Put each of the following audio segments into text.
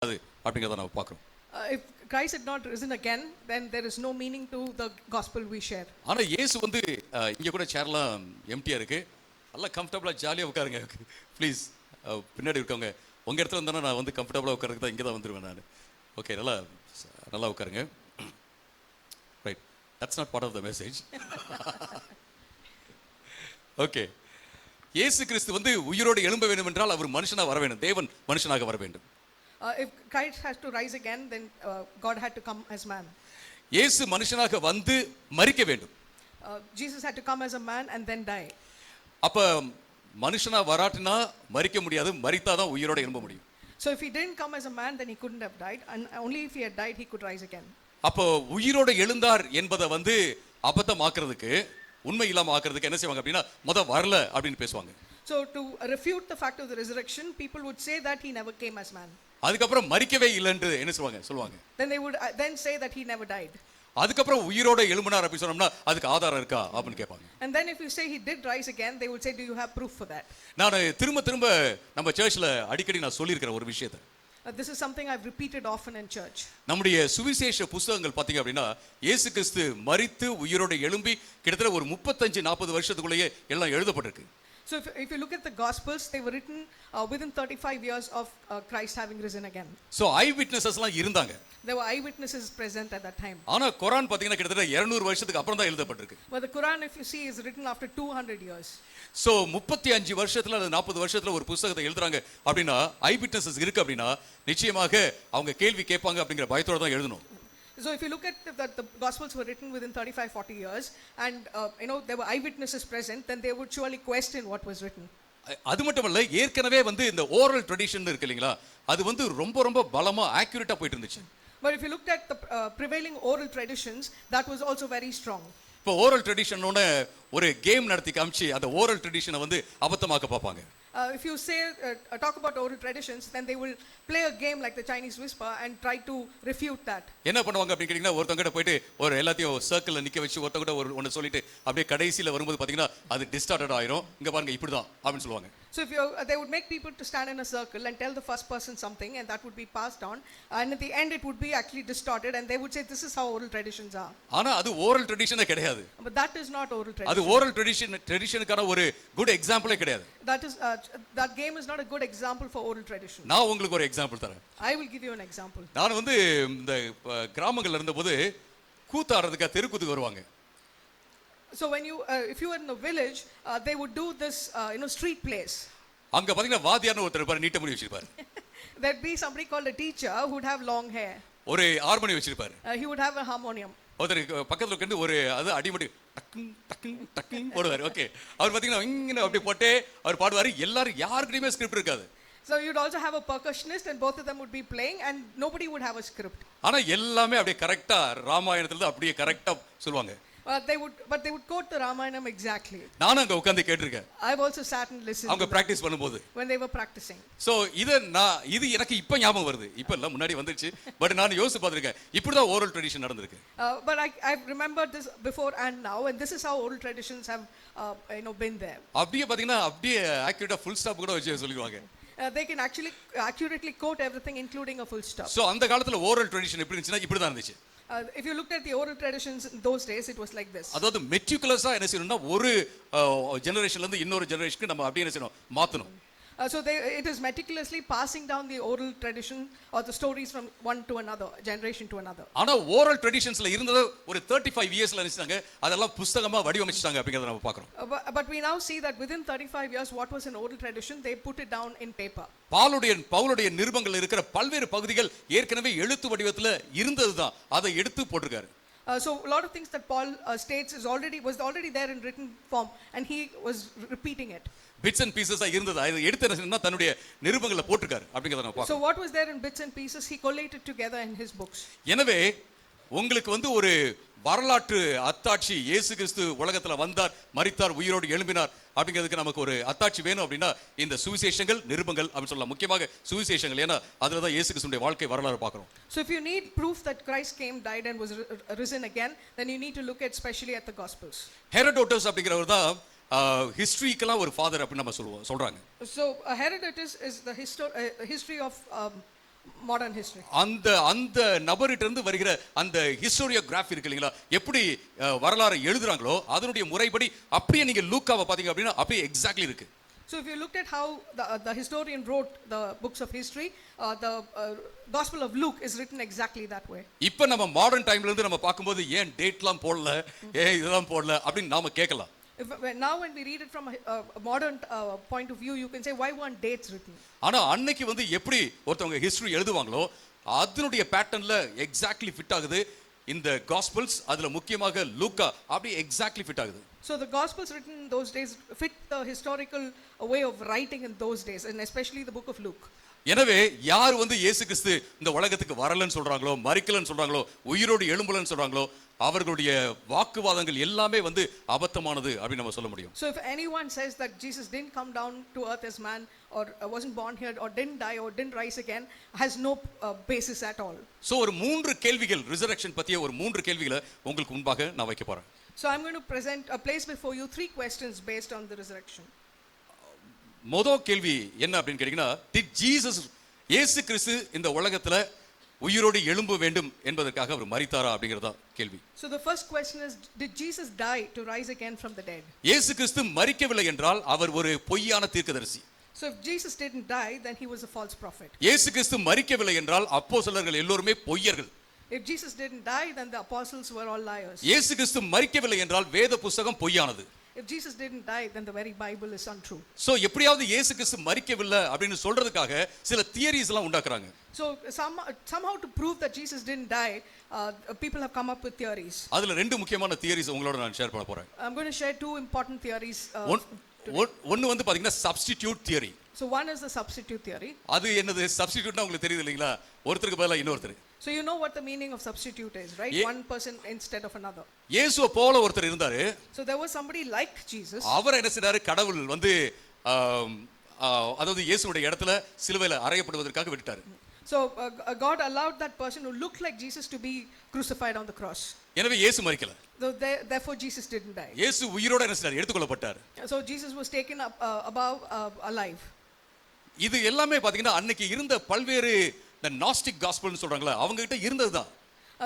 அது அப்படிங்கிறத நம்ம பார்க்குறோம். If Christ had not risen again, then there is no meaning to the gospel we share. ஆனா இயேசு வந்து இங்க கூட சேர்லாம் எம்டியா இருக்கு, நல்லா கம்ஃபர்டபுளா ஜாலியா உட்காருங்க ப்ளீஸ். பின்னாடி இருக்கவங்க உங்க இடத்துல இருந்தா நான் வந்து கம்ஃபர்டபுளா உட்காருக்கு தான் இங்கே தான் வந்துருவேன் நான். ஓகே, நல்லா நல்லா உட்காருங்க. Right, that's not part of the message. Okay, இயேசு கிறிஸ்து வந்து உயிரோடு எழும்ப வேண்டும் என்றால் அவர் மனுஷனா வர வேண்டும், தேவன் மனுஷனாக வர வேண்டும். If Christ has to rise again, then God had to come as man. இயேசு மனுஷனாக வந்து மரிக்க வேண்டும். Jesus had to come as a man and then die. அப்ப மனுஷனா வராட்டினா மரிக்க முடியாது, மரித்தாதான் உயிரோட எழும்ப முடியும். So if he didn't come as a man, then he couldn't have died, and only if he had died he could rise again. அப்போ உயிரோட எழுந்தார் என்பதை வந்து அபத்தமாக்குறதுக்கு, உண்மை இல்லாம ஆக்குறதுக்கு என்ன செய்வாங்க அப்படின்னா வரல அப்படின்னு பேசுவாங்க. So to refute the fact of the resurrection, people would say that he never came as man. அதுக்கப்புறம் மரிக்கவே இல்லைன்னு என்ன சொல்லுவாங்க. Then they would then say that he never died. அதுக்கப்புறம் உயிரோட எழும்பினார் அப்படி சொன்னோம்னா அதுக்கு ஆதாரம் இருக்கா அப்படின்னு கேட்பாங்க. And then if you say he did rise again, they would say, do you have proof for that? நான் திரும்ப நம்ம சர்ச்ல அடிக்கடி நான் சொல்லியிருக்கிற ஒரு விஷயத்தை, This is something I've repeated often in church. நம்முடைய சுவிசேஷ புத்தகங்கள் பாத்தீங்க அப்படின்னா இயேசு கிறிஸ்து மரித்து உயிரோட எழும்பி கிட்டத்தட்ட ஒரு 35-40 வருஷத்துக்குள்ளேயே எல்லாம் எழுதப்பட்டிருக்கு. So if you look at the Gospels, they were written within 35 years of Christ having risen again. So eyewitnessesலாம் இருந்தாங்க. There were eyewitnesses present at that time. ஆனா குர்ஆன் பாத்தீங்கன்னா கிட்டத்தட்ட 200 வருஷத்துக்கு அப்புறம் தான் எழுதப்பட்டிருக்கு. But the Quran, if you see, is written after 200 years. So 35 வருஷத்துல அல்லது 40 வருஷத்துல ஒரு புத்தகத்தை எழுதுறாங்க அப்படின்னா ஐவிட்னஸஸ் இருக்கு அப்படின்னா நிச்சயமாக அவங்க கேள்வி கேட்பாங்க அப்படிங்கிற பயத்தோட தான் எழுதணும். So if you look at that the Gospels were written within 35-40 years, and there were eyewitnesses present, then they would surely question what was written. அது மட்டுமல்ல, ஏற்கனவே வந்து இந்த ஓரல் ட்ரெடிஷன் இருக்கு இல்லீங்களா, அது வந்து ரொம்ப ரொம்ப பலமா ஆக்யூரேட்டா போயிட்டு இருந்துச்சு. But if you looked at the prevailing oral traditions, that was also very strong. இப்போ ஓரல் ட்ரெடிஷனோட ஒரு கேம் நடத்தி காமிச்சு அந்த ஓரல் ட்ரெடிஷனை வந்து அபத்தமாக்க பார்ப்பாங்க. If you say talk about oral traditions, then they will play a game like the Chinese whisper and try to refute that. என்ன பண்ணுவாங்க அப்படின்னு கேட்டீங்கன்னா, ஒருத்தங்க கிட்ட போயிட்டு ஒரு எல்லாத்தையும் சர்க்கிள்ல நிக்க வச்சு ஒருத்தங்க கிட்ட ஒன்னு சொல்லிட்டு அப்படியே கடைசியில வரும்போது பாத்தீங்கன்னா அது டிஸ்டார்டட் ஆயிரும். இங்க பாருங்க இப்படிதான் அப்படின்னு சொல்லுவாங்க. So if they would make people to stand in a circle and tell the first person something, and that would be passed on, and at the end it would be actually distorted, and they would say this is how oral traditions are. ஆனா அது oral ட்ரெடிஷனே கிடையாது. But that is not oral tradition. அது oral ட்ரெடிஷனுக்கான ஒரு good எக்ஸாம்பிளே கிடையாது. That game is not a good example for oral tradition. நான் உங்களுக்கு ஒரு example தரேன். I will give you an example. நான் வந்து இந்த கிராமங்கள்ல இருந்தபோது கூத்தாடுறதுக்கு தெருக்கூத்துக்கு வருவாங்க. So when you if you were in a village, they would do this street plays. அங்க பாத்தீங்கன்னா வாத்தியார்னு ஒருத்தர் இருப்பாரு, நீட்ட முடி வச்சிருப்பாரு. There'd be somebody called a teacher who would have long hair. ஒரு ஹார்மோனி வச்சிருப்பாரு. He would have a harmonium. ஒருத்தர் பக்கத்துல உட்கார்ந்து ஒரு அது அடிமடி டக்கிங் டக்கிங் டக்கிங் போடுவாரு. ஓகே, அவர் பாத்தீங்கன்னா இங்க அப்படி போட்டு அவர் பாடுவாரு. எல்லாரும் யாருக்கிட்டயுமே ஸ்கிரிப்ட் இருக்காது. So you'd also have a percussionist, and both of them would be playing, and nobody would have a script. ஆனா எல்லாமே அப்படியே கரெக்ட்டா ராமாயணத்துல அப்படியே கரெக்ட்டா சொல்லுவாங்க. But they would quote the Ramayanam exactly. நானும் அங்க உட்கார்ந்து கேட்டிருக்கேன். I've also sat and listened. அவங்க பிராக்டீஸ் பண்ணும்போது when they were practicing. So இது எனக்கு இப்ப ஞாபகம் வருது. இப்ப இல்ல, முன்னாடி வந்துருச்சு. பட் நான் யோசிச்சு பார்த்திருக்கேன், இப்படி தான் ஓரல் ட்ரெடிஷன் நடந்துருக்கு. But I remembered this before and now, and this is how oral traditions have been there. அப்படியே பாத்தீங்கன்னா அப்படியே ஆக்யூரேட்டா ஃபுல் ஸ்டாப் கூட வச்சு சொல்லிடுவாங்க. They can actually accurately quote everything including a full stop. So அந்த காலத்துல oral tradition எப்படி இருந்துச்சுன்னா இப்படி தான் இருந்துச்சு. If you looked at the oral traditions in those days, it was like this. அதாவது மெட்டிகுலஸா என்ன செய்யணும்னா ஒரு ஜெனரேஷன்ல இருந்து இன்னொரு ஜெனரேஷனுக்கு நம்ம அப்படியே என்ன செய்யணும், மாத்தணும். So it is meticulously passing down the oral tradition or the stories from one to another, generation to another. ஆனா ஓரல் ட்ரெடிஷன்ஸ்ல இருந்தது ஒரு 35 இயர்ஸ்ல நினைச்சாங்க அதெல்லாம் புத்தகமா வடிவமைச்சிட்டாங்க அப்படிங்கறத நம்ம பார்க்கிறோம். But we now see that within 35 years what was an oral tradition, they put it down in paper. பவுலுடைய நிருபங்கள் இருக்கிற பல்வேறு பகுதிகள் ஏற்கனவே எழுத்து வடிவத்துல இருந்ததுதான், அதை எடுத்து போட்டிருக்காரு. So a lot of things that Paul states was already there in written form, and he was repeating it. Bits and pieces இருந்தது, அதை எடுத்து தன்னுடைய நிருபங்கள்ல போட்டிருக்காரு அப்படிங்கறத நம்ம பார்க்கிறோம். So what was there in bits and pieces, he collated together in his books. எனவே உங்களுக்கு வந்து ஒரு வரலாற்று அத்தாட்சி, இயேசு கிறிஸ்து உலகத்துல வந்தார், மரித்தார், உயிரோடு எழும்பினார் அப்படிங்கிறதுக்கு நமக்கு ஒரு அத்தாட்சி வேணும் அப்படின்னா இந்த சுவிசேஷங்கள், நிருபங்கள் அப்படின்னு சொல்லலாம். முக்கியமாக சுவிசேஷங்கள், ஏன்னா அதுல தான் இயேசு கிறிஸ்துவின் வாழ்க்கை வரலாறு பார்க்கிறோம். So if you need proof that Christ came, died and was risen again, then you need to look at especially at the Gospels. Herodotus அப்படிங்கிறவர் தான் ஹிஸ்டரிக்கெல்லாம் ஒரு ஃபாதர் அப்படின்னு நம்ம சொல்றாங்க. So Herodotus is the history of modern history. அந்த அந்த நபர்கிட்ட இருந்து வருகிற அந்த ஹிஸ்டோரியோகிராஃபி இருக்கு இல்லைங்களா, எப்படி வரலாறு எழுதுறாங்களோ அதனுடைய முறைப்படி அப்படியே நீங்க லூக்காவை பாத்தீங்க அப்படின்னா அப்படியே எக்ஸாக்ட்லி இருக்கு. So if you looked at how the historian wrote the books of history, the Gospel of Luke is written exactly that way. இப்போ நம்ம மாடர்ன் டைம்ல இருந்து நம்ம பார்க்கும்போது ஏன் டேட்லாம் போடல, ஏன் இதெல்லாம் போடல அப்படின்னு நாம கேட்கலாம். Now when we read it from a modern point of view, you can say why weren't dates written? ஆனா அன்னைக்கு வந்து எப்படி ஒருத்தவங்க ஹிஸ்டரி எழுதுவாங்களோ அதனுடைய பேட்டர்ன்ல எக்ஸாக்ட்லி ஃபிட் ஆகுது இந்த காஸ்பல்ஸ். அதுல முக்கியமாக லூக்கா அப்படி எக்ஸாக்ட்லி ஃபிட் ஆகுது. So the Gospels written in those days fit the historical way of writing in those days, and especially the book of Luke. எனவே யார் வந்து இயேசு கிறிஸ்து இந்த உலகத்துக்கு வரலன்னு சொல்றாங்களோ, மரிக்கலன்னு சொல்றாங்களோ, உயிரோடு எழும்பலன்னு சொல்றாங்களோ, அவர்களுடைய வாக்குவாதங்கள் எல்லாமே வந்து அபத்தமானது அப்படின்னு நம்ம சொல்ல முடியும். So if anyone says that Jesus didn't come down to earth as man, or wasn't born here, or didn't die, or didn't rise again, has no basis at all. So ஒரு மூன்று கேள்விகள் ரிசரக்ஷன் பத்திய ஒரு மூன்று கேள்விகளை உங்களுக்கு முன்பாக நான் வைக்க போறேன். So I'm going to present a place before you 3 questions based on the resurrection. முதல் கேள்வி என்ன அப்படின்னு கேட்டீங்கன்னா, டிட் ஜீசஸ் இயேசு கிறிஸ்து இந்த உலகத்துல உயிரோடு எழும்ப வேண்டும் என்பதற்காக அவர் மரித்தாரா அப்படிங்கறதா கேள்வி. So the first question is, did Jesus die to rise again from the dead? இயேசு கிறிஸ்து மரிக்கவில்லை என்றால் அவர் ஒரு பொய்யான தீர்க்கதரிசி. So if Jesus didn't die, then he was a false prophet. இயேசு கிறிஸ்து மரிக்கவில்லை என்றால் அப்போஸ்தலர்கள் எல்லோருமே பொய்யர்கள். If Jesus didn't die, then the apostles were all liars. இயேசு கிறிஸ்து மரிக்கவில்லை என்றால் வேத புத்தகம் பொய்யானது. If Jesus didn't die, then the very Bible is untrue. So எப்படியாவது இயேசு கிறிஸ்து மரிக்கவில்லை அப்படினு சொல்றதுக்காக சில தியரிஸ் எல்லாம் உண்டாக்குறாங்க. So somehow to prove that Jesus didn't die, people have come up with theories. அதுல ரெண்டு முக்கியமான தியரிஸ் உங்களோட நான் ஷேர் பண்ண போறேன். I'm going to share 2 important theories. ஒன்னு வந்து பாத்தீங்கன்னா substitute theory. So one is the substitute theory. அது என்னது? சப்ஸ்டிட்யூட்னா உங்களுக்கு தெரியுது இல்லீங்களா? ஒருத்தருக்கு பதிலா இன்னொருத்தர். So you know what the meaning of substitute is, right? One person instead of another. இயேசுவை போல ஒருத்தர் இருந்தாரு. So there was somebody like Jesus. அவர் என்ன செய்தாரு? கடவுள் வந்து அதாவது இயேசுவோட இடத்துல சிலுவையில அறையப்படுவதற்காக விட்டுட்டாரு. So God allowed that person who looked like Jesus to be crucified on the cross. எனவே இயேசு மரிக்கல. So therefore Jesus didn't die. இயேசு உயிரோட என்ன செய்தார்? எடுத்துக்கொள்ளப்பட்டார். So Jesus was taken up above alive. இது எல்லாமே பாத்தீங்கன்னா அன்னைக்கு இருந்த பல்வேறு the Gnostic gospel னு சொல்றாங்களா, அவங்க கிட்ட இருந்ததுதான்.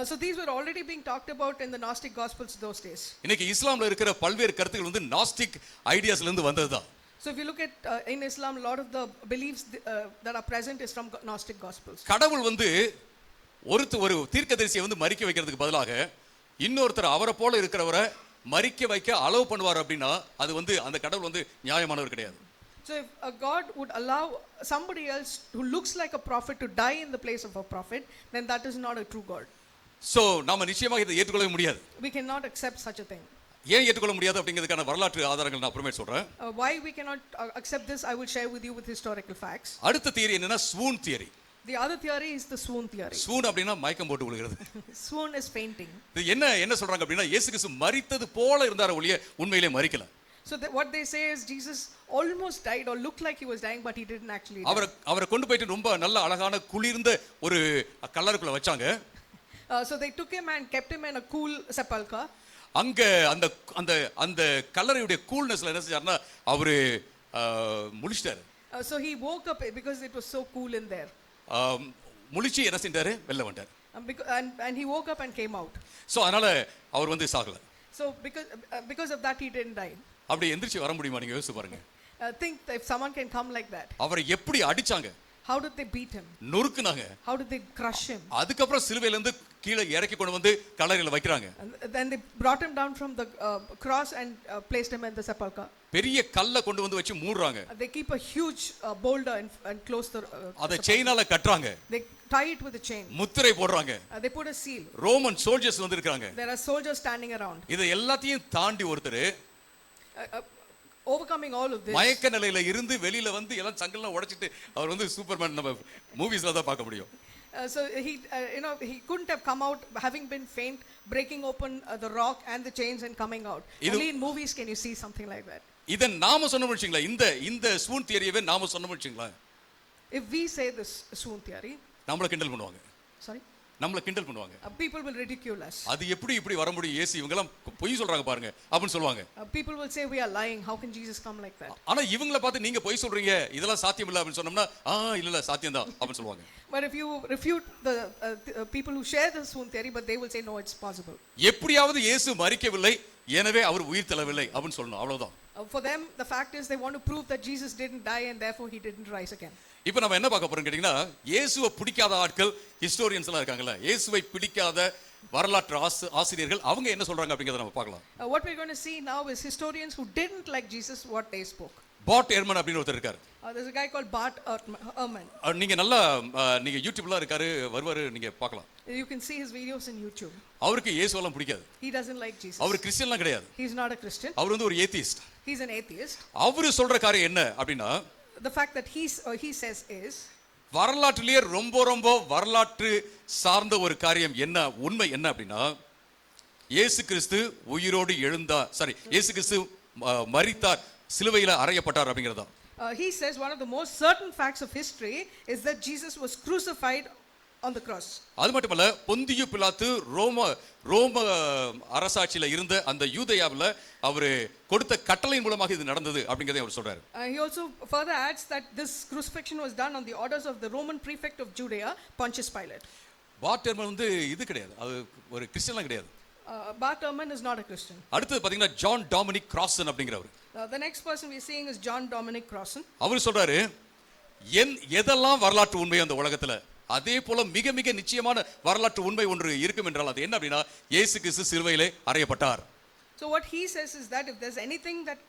So these were already being talked about in the Gnostic gospels those days. இன்னைக்கு இஸ்லாம்ல இருக்கிற பல்வேறு கருத்துக்கள் வந்து Gnostic ஐடியாஸ்ல இருந்து வந்ததுதான். So if you look at in Islam, a lot of the beliefs that are present is from Gnostic gospels. கடவுள் வந்து ஒரு தீர்க்கதரிசியை வந்து மரிக்க வைக்கிறதுக்கு பதிலாக இன்னொருத்தர் அவரை போல இருக்கிறவரை மரிக்க வைக்க அலோவ் பண்ணுவார் அப்படின்னா அது வந்து அந்த கடவுள் வந்து நியாயமானவர் கிடையாது. So if God would allow somebody else who looks like a prophet to die in the place of a prophet, then that is not a true God. So நாம நிச்சயமாக இதை ஏற்றுக்கொள்ள முடியாது. We cannot accept such a thing. ஏன் ஏற்றுக்கொள்ள முடியாது அப்படிங்கிறதுக்கான வரலாற்று ஆதாரங்கள் நான் அப்புறமே சொல்றேன். Why we cannot accept this, I will share with you with historical facts. அடுத்த தியரி என்னன்னா swoon theory. The other theory is the swoon theory. Swoon அப்படின்னா மயக்கம் போட்டு விழுகிறது. Swoon is fainting. இது என்ன சொல்றாங்க அப்படின்னா இயேசு கிறிஸ்து மரித்தது போல இருந்தார் ஒழிய உண்மையிலே மரிக்கல. So what they say is Jesus almost died or looked like he was dying, but he didn't actually die. அவரை கொண்டு போயிட்டு ரொம்ப நல்ல அழகான குளிர்ந்த ஒரு கல்லறைக்குள்ள வச்சாங்க. So they took him and kept him in a cool sepulchre. அங்க அந்த அந்த அந்த கல்லறையுடைய கூல்னஸ்ல என்ன செஞ்சாருன்னா அவரு முழிச்சிட்டாரு. So he woke up because it was so cool in there. முழிச்சு என்ன செஞ்சாரு? வெளில வந்தார். And he woke up and came out. So அதனால அவர் வந்து சாகல. So because of that he didn't die. அப்படி எந்திரிச்சு வர முடியுமா? நீங்க யோசிச்சு பாருங்க. Think if someone can come like that. அவரை எப்படி அடிச்சாங்க? How did they beat him? நொறுக்குனாங்க. How did they crush him? அதுக்கப்புறம் சிலுவையில இருந்து கீழே இறக்கி கொண்டு வந்து கல்லறையில வைக்கறாங்க. Then they brought him down from the cross and placed him in the sepulchre. பெரிய கல்லை கொண்டு வந்து வச்சு மூடுறாங்க. They keep a huge boulder and close the அத செயினால கட்டறாங்க. They tie it with a chain. முத்திரை போடுறாங்க. They put a seal. Roman soldiers வந்திருக்காங்க. There are soldiers standing around. இத எல்லாத்தையும் தாண்டி ஒருத்தர் overcoming all of this. மயக்க நிலையில இருந்து வெளியில வந்து எல்லாம் சங்கல்லாம் உடைச்சிட்டு அவர் வந்து சூப்பர்மேன் நம்ம மூவிஸ்ல தான் பார்க்க முடியும். So he couldn't have come out having been faint, breaking open the rock and the chains and coming out. Only in movies can you see something like that. இத நாம சொன்னோம்னு வெச்சீங்களா? இந்த ஸ்வூன் தியரியவே நாம சொன்னோம்னு வெச்சீங்களா? If we say this swoon theory, நம்மள கிண்டல் பண்ணுவாங்க. sorry, நம்மள கிண்டல் பண்ணுவாங்க. People will ridicule us. அது எப்படி இப்படி வர முடியும், இயேசு இவங்கெல்லாம் பொய் சொல்றாங்க பாருங்க அப்படின்னு சொல்லுவாங்க. People will say we are lying. How can Jesus come like that? ஆனா இவங்கள பார்த்து நீங்க பொய் சொல்றீங்க, இதெல்லாம் சாத்தியம் இல்ல அப்படின்னு சொன்னோம்னா இல்ல சாத்தியம் தான் அப்படின்னு சொல்லுவாங்க. But if you refute the people who share the swoon theory, but they will say no, it's possible. எப்படியாவது இயேசு மரிக்கவில்லை, எனவே அவர் உயிர் தெழவில்லை அப்படின்னு சொல்லணும், அவ்வளவுதான். For them, the fact is they want to prove that Jesus didn't die and therefore he didn't rise again. இப்போ நம்ம என்ன பார்க்க போறோம் கேட்டீங்கன்னா, இயேசுவை பிடிக்காத ஆட்கள் ஹிஸ்டோரியன்ஸ் எல்லாம் இருக்காங்கல்ல, இயேசுவை பிடிக்காத வரலாற்று ஆசிரியர்கள் அவங்க என்ன சொல்றாங்க அப்படிங்கறத நம்ம பார்க்கலாம். What we're going to see now is historians who didn't like Jesus, what they spoke. பாட் எர்மன் அப்படின்னு ஒருத்தர் இருக்காரு. There's a guy called Bart Ehrman. நீங்க நல்லா நீங்க யூடியூப்ல இருக்காரு, வருவாரு, நீங்க பார்க்கலாம். You can see his videos in YouTube. அவருக்கு இயேசுவெல்லாம் பிடிக்காது. He doesn't like Jesus. அவர் கிறிஸ்டியன்லாம் கிடையாது. He's not a Christian. அவர் வந்து ஒரு ஏத்திஸ்ட். He's an atheist. அவரு சொல்ற காரியம் என்ன அப்படின்னா, The fact that he says is வரலாற்றிலேயே ரொம்ப வரலாற்று சார்ந்த ஒரு காரியம் என்ன, உண்மை என்ன அப்படின்னா, இயேசு கிறிஸ்து உயிரோடு எழுந்தார், இயேசு கிறிஸ்து மரித்தார், சிலுவையில அறையப்பட்டார் அப்படிங்கறதா. He says one of the most certain facts of history is that Jesus was crucified on the cross. அது மட்டுமல்ல, பொந்தியு பிலாத்து ரோம அரசாட்சியில இருந்த அந்த யூதேயாவுல அவர் கொடுத்த கட்டளையின் மூலமாக இது நடந்தது அப்படிங்கறதை அவர் சொல்றாரு. He also further adds that this crucifixion was done on the orders of the Roman prefect of Judea, Pontius Pilate. பாட் எர்மன் வந்து இது கிடையாது, அது ஒரு கிறிஸ்டியன்லாம் கிடையாது. Bart Ehrman is not a Christian. அடுத்து பாத்தீங்கன்னா ஜான் டாமினிக் கிராசன் அப்படிங்கிறவர். The next person we are seeing is John Dominic Crossan. அவர் சொல்றாரு, எதெல்லாம் வரலாற்று உண்மை அந்த உலகத்துல, அதே போல மிக மிக நிச்சயமான வரலாற்று உண்மை ஒன்று இருக்கும் என்றால் அது என்ன அப்படின்னா, இயேசு கிறிஸ்து சிலுவையிலே அறையப்பட்டார். So what he says is that if there's anything that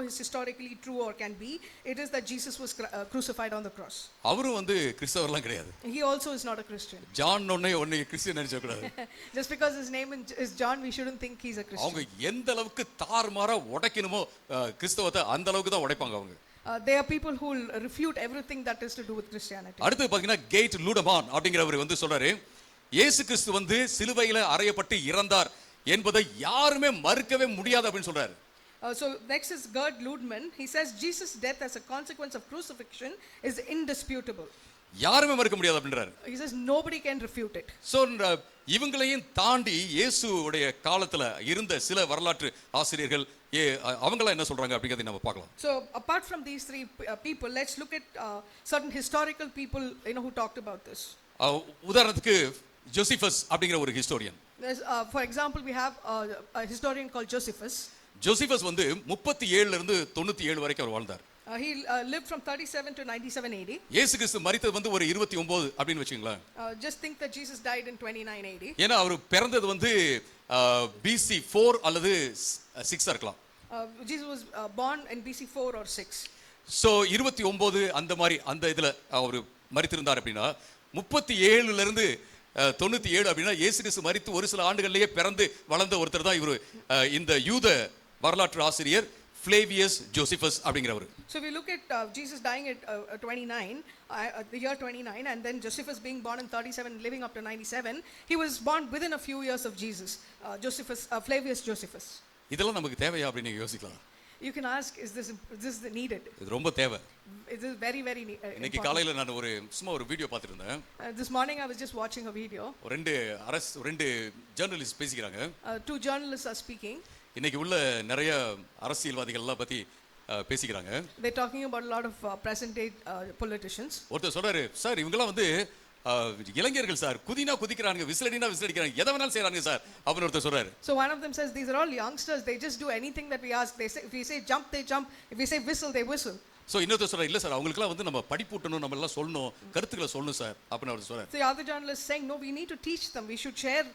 is historically true or can be, it is that Jesus was crucified on the cross. அவரும் வந்து கிறிஸ்தவர்லாம் கிடையாது. He also is not a Christian. John ஒண்ணே Christian நினைச்ச கூடாது. Just because his name is John, we shouldn't think he's a Christian. அவங்க எந்த அளவுக்கு தாறுமாறா உடைக்கணுமோ கிறிஸ்தவத்தை அந்த அளவுக்கு தான் உடைப்பாங்க அவங்க. They are people who will refute everything that is to do with Christianity. அடுத்து பாத்தீங்கன்னா கேட் லூடமான் அப்படிங்கிறவர் வந்து சொல்றாரு, இயேசு கிறிஸ்து வந்து சிலுவையில அறையப்பட்டு இறந்தார் என்பதை யாருமே மறுக்கவே முடியாது அப்படின்னு சொல்றாரு. So next is Gerd Ludman. He says Jesus' death as a consequence of crucifixion is indisputable. யாருமே மறுக்க முடியாது அப்படின்றாரு. He says nobody can refute it. So இவங்களையும் தாண்டி இயேசுவுடைய காலத்துல இருந்த சில வரலாற்று ஆசிரியர்கள் அவங்கள என்ன சொல்றாங்க அப்படிங்கறதை நம்ம பார்க்கலாம். So apart from these three people, let's look at certain historical people who talked about this. உதாரணத்துக்கு ஜோசிஃபஸ் அப்படிங்கிற ஒரு historian. For example, we have a historian called Josephus. ஜோசிஃபஸ் வந்து 37 ல இருந்து 97 வரைக்கும் அவர் வாழ்ந்தார். He lived from 37 to 97 AD. இயேசு கிறிஸ்து மரித்தது வந்து ஒரு 29 அப்படினு வெச்சீங்களா. Just think that Jesus died in 29 AD. ஏனா அவர் பிறந்தது வந்து BC 4 அல்லது 6 இருக்கலாம். Jesus was born in BC 4 or 6. So 29 அந்த மாதிரி அந்த இதுல அவர் மரித்திருந்தார் அப்படினா 37 ல இருந்து 97 அப்படினா இயேசு கிறிஸ்து மரித்து ஒரு சில ஆண்டுகளிலேயே பிறந்து வளர்ந்த ஒருத்தர் தான் இவர் இந்த யூத வரலாற்று ஆசிரியர் Flavius Josephus அப்படிங்கிறவர். So we look at Jesus dying at 29 the year 29 and then Josephus being born in 37 living up to 97. He was born within a few years of Jesus. Flavius Josephus. இதெல்லாம் நமக்கு தேவையா அப்படி நீங்க யோசிக்கலாம். You can ask, is this needed? இது ரொம்ப தேவை. It is very இன்னைக்கு காலையில நான் ஒரு சும்மா ஒரு வீடியோ பார்த்துட்டு இருந்தேன். This morning I was just watching a video. ரெண்டு ஜர்னலிஸ்ட் பேசிக்கிறாங்க. Two journalists are speaking. இன்னைக்கு உள்ள நிறைய அரசியல்வாதிகள் எல்லாம் பத்தி பேசிக்கிறாங்க. They're talking about a lot of present day politicians. ஒருத்தர் சொல்றாரு, சார் இவங்கெல்லாம் வந்து இளைஞர்கள் சார், குதிக்கிறாங்க, விசிலடினா விசிலடிக்கிறாங்க, எதை வேணாலும் செய்றாங்க சார் அப்படின்னு ஒருத்தர் சொல்றாரு. So one of them says these are all youngsters, they just do anything that we ask. They say, if we say jump they jump, if we say whistle they whistle. So இன்னொருத்தர் சொல்றாரு, இல்ல sir அவங்களுக்குலாம் வந்து நம்ம படிப்பூட்டணும், நம்ம எல்லாம் சொல்லணும், கருத்துக்களை சொல்லணும் சார் அப்படின்னு அவர் சொல்றாரு. So the other journalist saying no, we need to teach them, we should share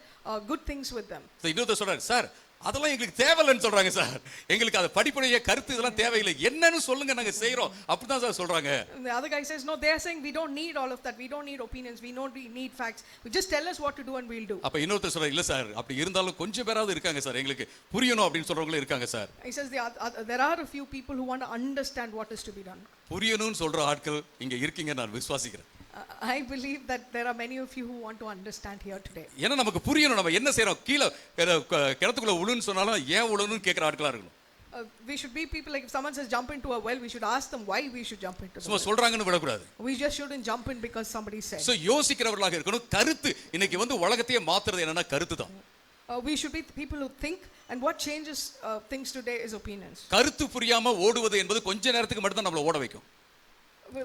good things with them. So இன்னொருத்தர் சொல்றாரு, சார் அதெல்லாம் எங்களுக்கு தேவையில்லைன்னு சொல்றாங்க சார், எங்களுக்கு அது படிப்புடைய கருத்து இதெல்லாம் தேவையில்லை, என்னன்னு சொல்லுங்க நாங்க செய்றோம் அப்படிதான் சார் சொல்றாங்க. The other guy says no, they are saying we don't need all of that, we don't need opinions, we need facts, we just tell us what to do and we'll do. அப்ப இன்னொருத்தர் சொல்றாரு, இல்ல sir அப்படி இருந்தாலும் கொஞ்சம் பேராவது இருக்காங்க sir, எங்களுக்கு புரியணும் அப்படின்னு சொல்றவங்களே இருக்காங்க sir. He says there are a few people who want to understand what is to be done. புரியணும்னு சொல்ற ஆட்கள் இங்க இருக்கீங்க நான் விசுவாசிக்கிறேன். I believe that there are many of you who want to understand here today. ஏன்னா நமக்கு புரியணும் நம்ம என்ன செய்றோம், கீழ கிணத்துக்குள்ள உழுன்னு சொன்னாலும் ஏன் உழுன்னு கேக்குற ஆட்களா இருக்கணும். We should be people like if someone says jump into a well, we should ask them why we should jump into the சும்மா well. சொல்றாங்கன்னு விடக்கூடாது. We just shouldn't jump in because somebody said. So யோசிக்கிறவர்களாக இருக்கணும். கருத்து இன்னைக்கு வந்து உலகத்தையே மாத்துறது என்னன்னா கருத்து தான். We should be people who think, and what changes things today is opinions. கருத்து புரியாம ஓடுவது என்பது கொஞ்ச நேரத்துக்கு மட்டும் தான் நம்மள ஓட வைக்கும்.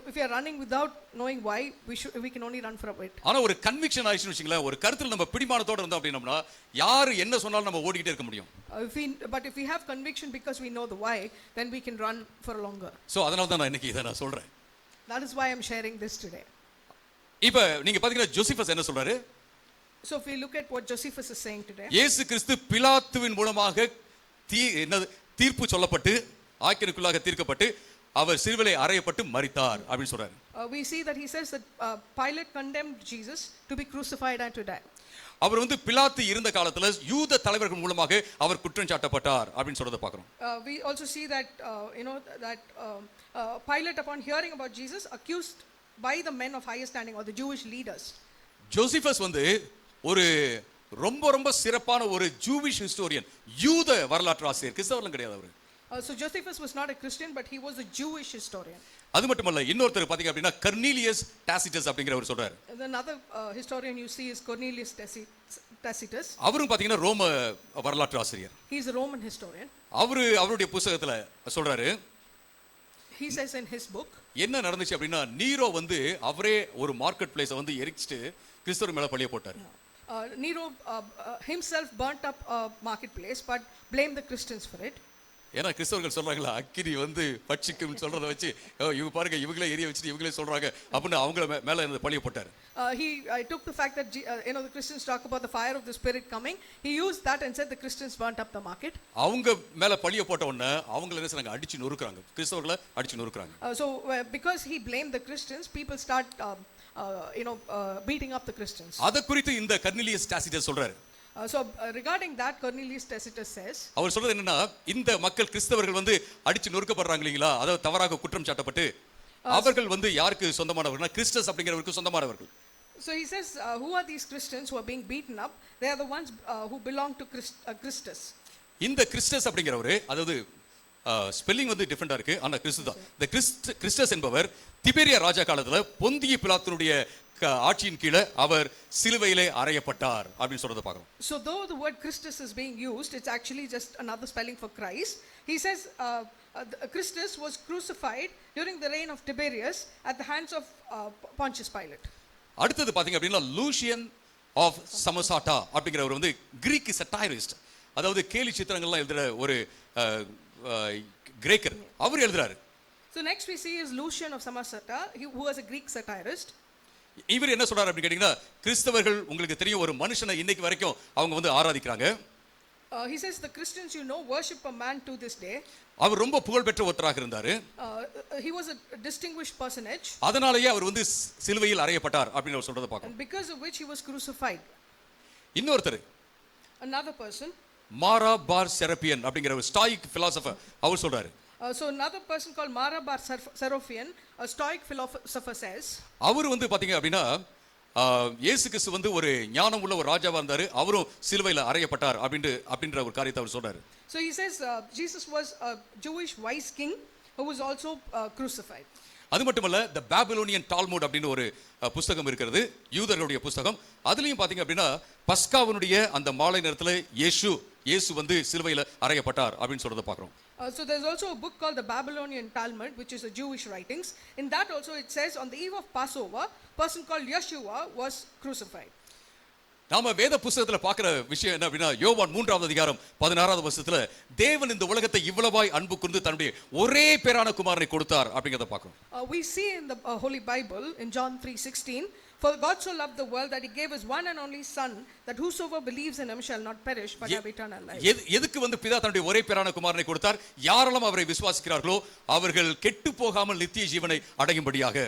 If we are running without knowing why, we can only run for a bit. ஆனா ஒரு கன்விக்ஷன் ஆயிடுச்சுன்னு வச்சுங்களேன், ஒரு கருத்துல நம்ம பிடிமானத்தோட இருந்தோம் அப்படின்னா யாரு என்ன சொன்னாலும் நம்ம ஓடிக்கிட்டே இருக்க முடியும். But if we have conviction because we know the why, then we can run for longer. So அதனால தான் நான் இன்னைக்கு இதை நான் சொல்றேன். That is why I'm sharing this today. இப்போ நீங்க பாத்தீங்கன்னா ஜோசிஃபஸ் என்ன சொல்றாரு? So if we look at what Josephus is saying today, இயேசு கிறிஸ்து பிலாத்துவின் மூலமாக தீர்ப்பு சொல்லப்பட்டு ஆக்கினைக்குள்ளாக தீர்க்கப்பட்டு அவர் சிலுவையிலே அறையப்பட்டு மரித்தார் அப்படின்னு சொல்றாரு. We see that he says that Pilate condemned Jesus to be crucified and to die. அவர் வந்து பிலாத்து இருந்த காலத்துல யூத தலைவர்கள் மூலமாக அவர் குற்றம் சாட்டப்பட்டார் அப்படின்னு சொல்றத பார்க்கிறோம். We also see that Pilate, upon hearing about Jesus, accused by the men of higher standing or the Jewish leaders. ஜோசிஃபஸ் வந்து ஒரு ரொம்ப ரொம்ப சிறப்பான ஒரு ஜூவிஷ் ஹிஸ்டோரியன், யூத வரலாற்று ஆசிரியர், கிறிஸ்தவர்களும் கிடையாது அவரு. So Josephus was not a Christian, but he was a Jewish historian. அது மட்டுமல்ல, இன்னொருத்தர் பாத்தீங்க அப்படின்னா கர்னீலியஸ் டாசிட்டஸ் அப்படிங்கிறவர் சொல்றாரு. Another historian you see is Cornelius Tacitus. அவரும் பாத்தீங்கன்னா ரோம வரலாற்று ஆசிரியர். He is a Roman historian. அவருடைய புத்தகத்துல சொல்றாரு, he says in his book, என்ன நடந்துச்சு அப்படின்னா நீரோ வந்து அவரே ஒரு மார்க்கெட் பிளேஸை வந்து எரிச்சிட்டு கிறிஸ்தவர் மேல பழிய போட்டார். Nero himself burnt up a marketplace but blamed the Christians for it. ஏன்னா கிறிஸ்தவர்கள் சொல்றாங்களா அக்கினி வந்து பட்சிக்கும் சொல்றதை வச்சு இவங்க பாருங்க இவங்களே எரிய வச்சுட்டு இவங்களே சொல்றாங்க அப்படின்னு அவங்கள மேல பழிய போட்டார். I took the fact that the Christians talk about the fire of the Spirit coming. He used that and said the Christians burnt up the market. அவங்க மேல பழிய போட்ட உடனே அவங்கள என்ன செய்றாங்க, அடிச்சு நொறுக்குறாங்க, கிறிஸ்தவர்களை அடிச்சு நொறுக்குறாங்க. So because he blamed the Christians, people start beating up the Christians. அத குறித்து இந்த கர்னீலியஸ் டாசிட்டஸ் சொல்றாரு. So regarding that, Cornelius Tacitus says, அவர் சொல்றது என்னன்னா, இந்த மக்கள் கிறிஸ்தவர்கள் வந்து அடிச்சு நொறுக்கப்படுறாங்க இல்லீங்களா, அதாவது தவறாக குற்றம் சாட்டப்பட்டு அவர்கள் வந்து யாருக்கு சொந்தமானவர்கள்னா கிறிஸ்டஸ் அப்படிங்கிறவருக்கு சொந்தமானவர்கள். So he says, who are these Christians who are being beaten up? They are the ones who belong to Christus. இந்த கிறிஸ்டஸ் அப்படிங்கிறவரு, அதாவது ஸ்பெல்லிங் வந்து டிஃபரெண்டா இருக்கு, ஆனா கிறிஸ்து தான். இந்த கிறிஸ்டஸ் என்பவர் திபேரியா ராஜா காலத்துல பொந்திய பிலாத்துனுடைய ஆட்சியின் கீழே அவர் சிலுவையிலே அறையப்பட்டார் அப்படின்னு சொல்றத பார்க்கிறோம். So though the word Christus is being used, it's actually just another spelling for Christ. He says Christus was crucified during the reign of Tiberius at the hands of Pontius Pilate. அடுத்தது பாத்தீங்க அப்படின்னா Lucian of சமசாட்டா அப்படிங்கிறவர் வந்து Greek சட்டாரிஸ்ட், அதாவது கேலி சித்திரங்கள்லாம் எழுதுற ஒரு கிரேக்கர், அவர் எழுதுறாரு. So next we see is Lucian of Samosata, who was a Greek satirist. இவர் என்ன சொல்றாரு அப்படின்னு கேட்டீங்கன்னா, கிறிஸ்தவர்கள் உங்களுக்கு தெரியும் ஒரு மனுஷனை இன்னைக்கு வரைக்கும் அவங்க வந்து ஆராதிக்கிறாங்க. He says the Christians worship a man to this day. அவர் ரொம்ப புகழ்பெற்ற ஒருத்தராக இருந்தாரு. He was a distinguished personage. அதனாலேயே அவர் வந்து சிலுவையில் அறையப்பட்டார் அப்படின்னு அவர் சொல்றத பார்க்கிறோம். And because of which he was crucified. இன்னொருத்தர், another person, மாரா பார் செரபியன் அப்படிங்கிற ஒரு ஸ்டாயிக் பிலாசபர், அவர் சொல்றாரு. So another person called Mara bar Serapion, a Stoic philosopher, says, அவர் வந்து பாத்தீங்க அப்படின்னா இயேசு கிறிஸ்து வந்து ஒரு ஞானம் உள்ள ஒரு ராஜாவா இருந்தாரு, அவரும் சிலுவையில் அறையப்பட்டார் அப்படின்ற ஒரு காரியத்தை அவர் சொல்றாரு. So he says Jesus was a Jewish wise king who was also crucified. அது மட்டுமல்ல, தி பாபிலோனியன் டால்முட் அப்படின்னு ஒரு புத்தகம் இருக்கிறது, யூதர்களுடைய புத்தகம். அதுலயும் பாத்தீங்க அப்படின்னா பஸ்காவினுடைய அந்த மாலை நேரத்துல இயேசு வந்து சிலுவையில் அறையப்பட்டார் அப்படின்னு சொல்றத பார்க்கிறோம். So there's also a book called the Babylonian Talmud, which is a Jewish writings. In that also it says on the eve of Passover, a person called Yeshua was crucified. நாம வேத புத்தகத்துல பார்க்கிற விஷயம் என்ன அப்படின்னா, யோவான் 3வது அதிகாரம் 16வது வசனத்துல தேவன் இந்த உலகத்தை இவ்வளவாய் அன்பு கூர்ந்து தன்னுடைய ஒரே பேரான குமாரனை கொடுத்தார் அப்படிங்கறத பார்க்கிறோம். We see in the Holy Bible in John 3:16, for God so loved the world that he gave his one and only son, that whosoever believes in him shall not perish but have eternal life. எதுக்கு வந்து பிதா தன்னுடைய ஒரே பேரான குமாரனை கொடுத்தார்? யாரெல்லாம் அவரை விசுவாசிக்கிறார்களோ அவர்கள் கெட்டு போகாமல் நித்திய ஜீவனை அடையும்படியாக.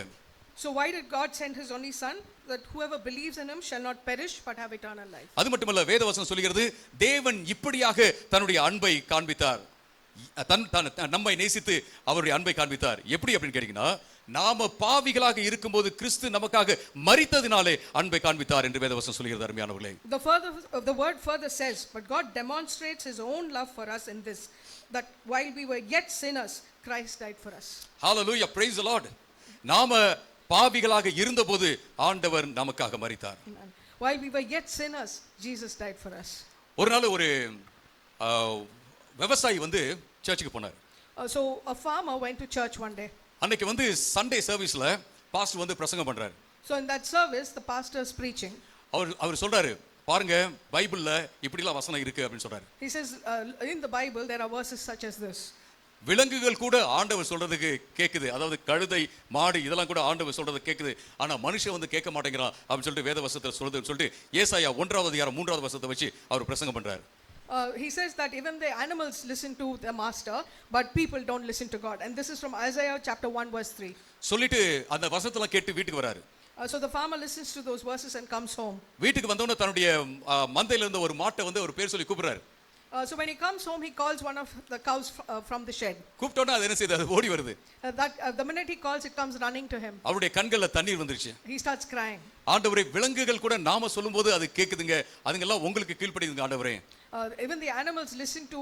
So why did God send his only son? That whoever believes in him shall not perish but have eternal life. அது மட்டுமல்ல, வேதவசனம் சொல்கிறது தேவன் இப்படியாக தன்னுடைய அன்பை காண்பித்தார், நம்மை நேசித்து அவருடைய அன்பை காண்பித்தார். எப்படி அப்படின்னு கேட்டீங்கன்னா, நாம பாவிகளாக இருக்கும்போது கிறிஸ்து நமக்காக மரித்ததினாலே அன்பை காண்பித்தார் என்று வேதவசனம் சொல்கிறது அருமையானவர்களே. The word further says, but God demonstrates his own love for us in this, that while we were yet sinners, Christ died for us. Hallelujah, praise the Lord. நாம பாவிகளாக இருந்தபோது ஆண்டவர் நமக்காக மரித்தார். Amen. While we were yet sinners, Jesus died for us. ஒரு நாள் ஒரு விவசாயி வந்து சர்ச்சுக்கு போனார். So a farmer went to church one day. அன்னைக்கு வந்து சண்டே சர்வீஸ்ல பாஸ்டர் வந்து பிரசங்கம் பண்றாரு. So in that service the pastor is preaching. அவர் சொல்றாரு, பாருங்க பைபிள்ல இப்படிலாம் வசனம் இருக்கு அப்படின்னு சொல்றாரு. He says in the Bible there are verses such as this. விலங்குகள் கூட ஆண்டவர் சொல்றதுக்கு கேக்குது, அதாவது கழுதை மாடு இதெல்லாம் கூட ஆண்டவர் சொல்றது கேக்குது, ஆனா மனுஷன் வந்து கேட்க மாட்டேங்கிறான் அப்படின்னு சொல்லிட்டு வேத வசனத்தை சொல்லிட்டு ஏசாயா 1வது அதிகாரம் 3வது வசனத்தை வச்சு அவர் பிரசங்கம் பண்றாரு. He says that even the animals listen to the master, but people don't listen to God. And this is from Isaiah chapter 1 verse 3. சொல்லிட்டு அந்த வசனத்தெல்லாம் கேட்டு வீட்டுக்கு வராரு. So the farmer listens to those verses and comes home. வீட்டுக்கு வந்தவன தன்னுடைய மந்தையில இருந்த ஒரு மாட்டை வந்து ஒரு பேர் சொல்லி கூப்பிடுறாரு. So when he comes home, he calls one of the cows from the shed. கூப்பிட்டோன்னா அது என்ன செய்யுது, அது ஓடி வருது. The minute he calls, it comes running to him. அவருடைய கண்கள்ல தண்ணீர் வந்துருச்சு. He starts crying. ஆண்டவரே, விலங்குகள் கூட நாம சொல்லும்போது அது கேக்குதுங்க, அதுங்கெல்லாம் உங்களுக்கு கீழ்ப்படியுதுங்க ஆண்டவரே. Even the animals listen to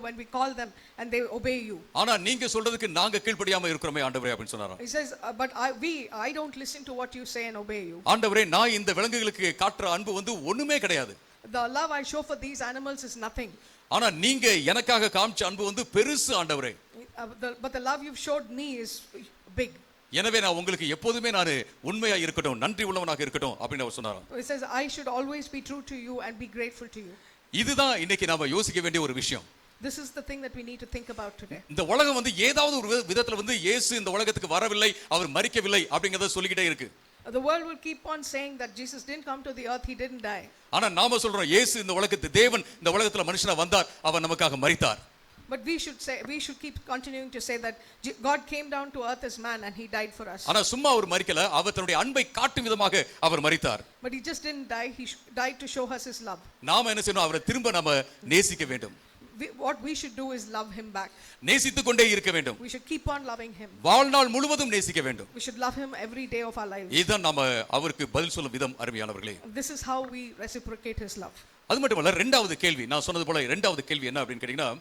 when we call them and they obey you. ஆனா நீங்க சொல்றதுக்கு நாங்க கீழ்ப்படியாம இருக்கிறோமே ஆண்டவரே அப்படின்னு சொன்னாராம். He says but I don't listen to what you say and obey you. ஆண்டவரே, நான் இந்த விலங்குகளுக்கு காட்டுற அன்பு வந்து ஒண்ணுமே கிடையாது. The love I show for these animals is nothing. ஆனா நீங்க எனக்காக காமிச்ச அன்பு வந்து பெருசு ஆண்டவரே. But the love you've showed me is big. எனவே நான் உங்களுக்கு எப்போதுமே நான் உண்மையா இருக்கட்டும், நன்றி உள்ளவனாக இருக்கட்டும் அப்படின்னு அவர் சொன்னாராம். He says I should always be true to you and be grateful to you. இதுதான் இன்னைக்கு நாம யோசிக்க வேண்டிய ஒரு விஷயம். This is the thing that we need to think about today. இந்த உலகம் வந்து ஏதாவது ஒரு விதத்துல வந்து இயேசு இந்த உலகத்துக்கு வரவில்லை, அவர் மரிக்கவில்லை அப்படிங்கறத சொல்லிக்கிட்டே இருக்கு. The world will keep on saying that Jesus didn't come to the earth, he didn't die. ஆனா நாம சொல்றோம் இயேசு இந்த உலகத்துக்கு தேவன் இந்த உலகத்துல மனுஷனா வந்தார், அவர் நமக்காக மரித்தார். But we should keep continuing to say that God came down to earth as man and he died for us. ஆனா சும்மா அவர் மரிக்கல, அவர் தன்னுடைய அன்பை காட்டும் விதமாக அவர் மரித்தார். But he just didn't die, he died to show us his love. நாம என்ன செய்யணும், அவரை திரும்ப நாம நேசிக்க வேண்டும். What we should do is love him back. நேசித்துக் கொண்டே இருக்க வேண்டும். We should keep on loving him. வாழ்நாள் முழுவதும் நேசிக்க வேண்டும். We should love him every day of our lives. இதுதான் நாம அவருக்கு பதில் சொல்லும் விதம் அருமையானவர்களே. This is how we reciprocate his love. அது மட்டுமல்ல, இரண்டாவது கேள்வி, நான் சொன்னது போல இரண்டாவது கேள்வி என்ன அப்படின்னு கேட்டீங்கன்னா,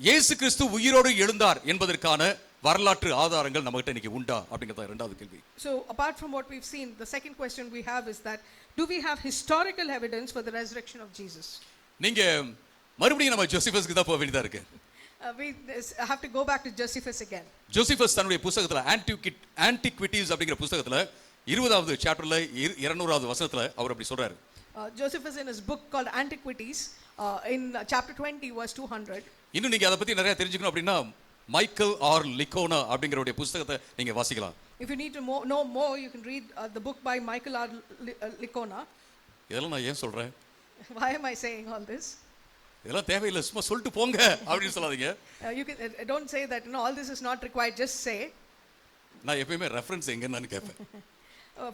இயேசு கிறிஸ்து உயிரோடு எழுந்தார் என்பதற்கான வரலாற்று ஆதாரங்கள் நம்மகிட்ட இன்னைக்கு உண்டா அப்படிங்கறது இரண்டாவது கேள்வி. So apart from what we've seen, the second question we have is that do we have historical evidence for the resurrection of Jesus? நீங்க மறுபடியும் நம்ம ஜோசிஃபஸ்க்கு தான் போக வேண்டியதா இருக்கு. We have to go back to Josephus again. ஜோசிஃபஸ் தன்னுடைய புத்தகத்துல ஆன்டிக்விட்டிஸ் அப்படிங்கிற புத்தகத்துல 20வது சாப்டர்ல 200வது வசனத்துல அவர் அப்படி சொல்றாரு. Josephus in his book called Antiquities in chapter 20 verse 200. இன்னும் நீங்க அத பத்தி நிறைய தெரிஞ்சுக்கணும் அப்படின்னா மைக்கேல் ஆர் லிகோனா அப்படிங்கறவருடைய புத்தகத்தை நீங்க வாசிக்கலாம். If you need to know more, you can read the book by Michael R. Licona. இதெல்லாம் நான் ஏன் சொல்றேன்? Why am I saying all this? இதெல்லாம் தேவையில்லை, சும்மா சொல்லிட்டு போங்க அப்படின்னு சொல்லாதீங்க. You can don't say that all this is not required, just say. நான் எப்பவுமே ரெஃபரன்ஸ் எங்கன்னு கேட்பேன்.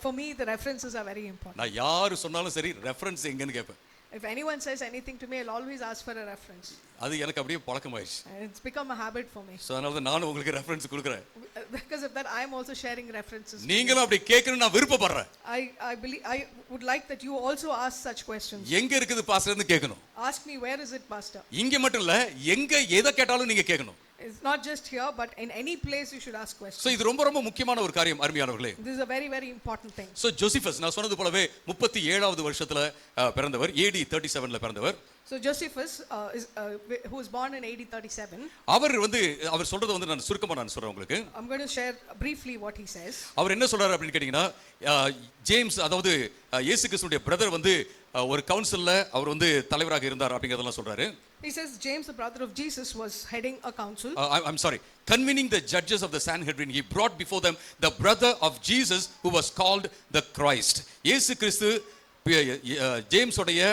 For me the references are very important. நான் யாரு சொன்னாலும் சரி ரெஃபரன்ஸ் எங்கன்னு கேட்பேன். If anyone says anything to me, I'll always ask for a reference. அது எனக்கு அப்படியே பழக்கமாயிடுச்சு. It's become a habit for me. So அதனால தான் நான் உங்களுக்கு ரெஃபரன்ஸ் கொடுக்கிறேன். Because of that I am also sharing references. நீங்களும் அப்படி கேட்கணும்னு நான் விருப்பப்படுறேன். I would like that you also ask such questions. எங்க இருக்குது பாஸ்டர்னு கேட்கணும். Ask me where is it pastor. இங்க மட்டும் இல்ல, எங்க எதை கேட்டாலும் நீங்க கேட்கணும். It's not just here, but in any place you should ask questions. So இது ரொம்ப முக்கியமான ஒரு காரியம் அருமையானவர்களே. This is a very very important thing. So ஜோசிஃபஸ் நான் சொன்னது போலவே 37வது வருஷத்துல பிறந்தவர், AD 37ல பிறந்தவர். So Josephus who was born in AD 37. அவர் சொல்றது வந்து நான் சுருக்கமா நான் சொல்றேன் உங்களுக்கு. I'm going to share briefly what he says. அவர் என்ன சொல்றாரு அப்படின்னு கேட்டீங்கன்னா, ஜேம்ஸ் அதாவது இயேசு கிறிஸ்துவின் பிரதர் வந்து ஒரு கவுன்சில்ல அவர் வந்து தலைவராக இருந்தார் அப்படிங்கறதெல்லாம் சொல்றாரு. He says James, the brother of Jesus, was heading a council. I'm sorry. Convening the judges of the Sanhedrin, he brought before them the brother of Jesus who was called the Christ. இயேசு கிறிஸ்து James உடைய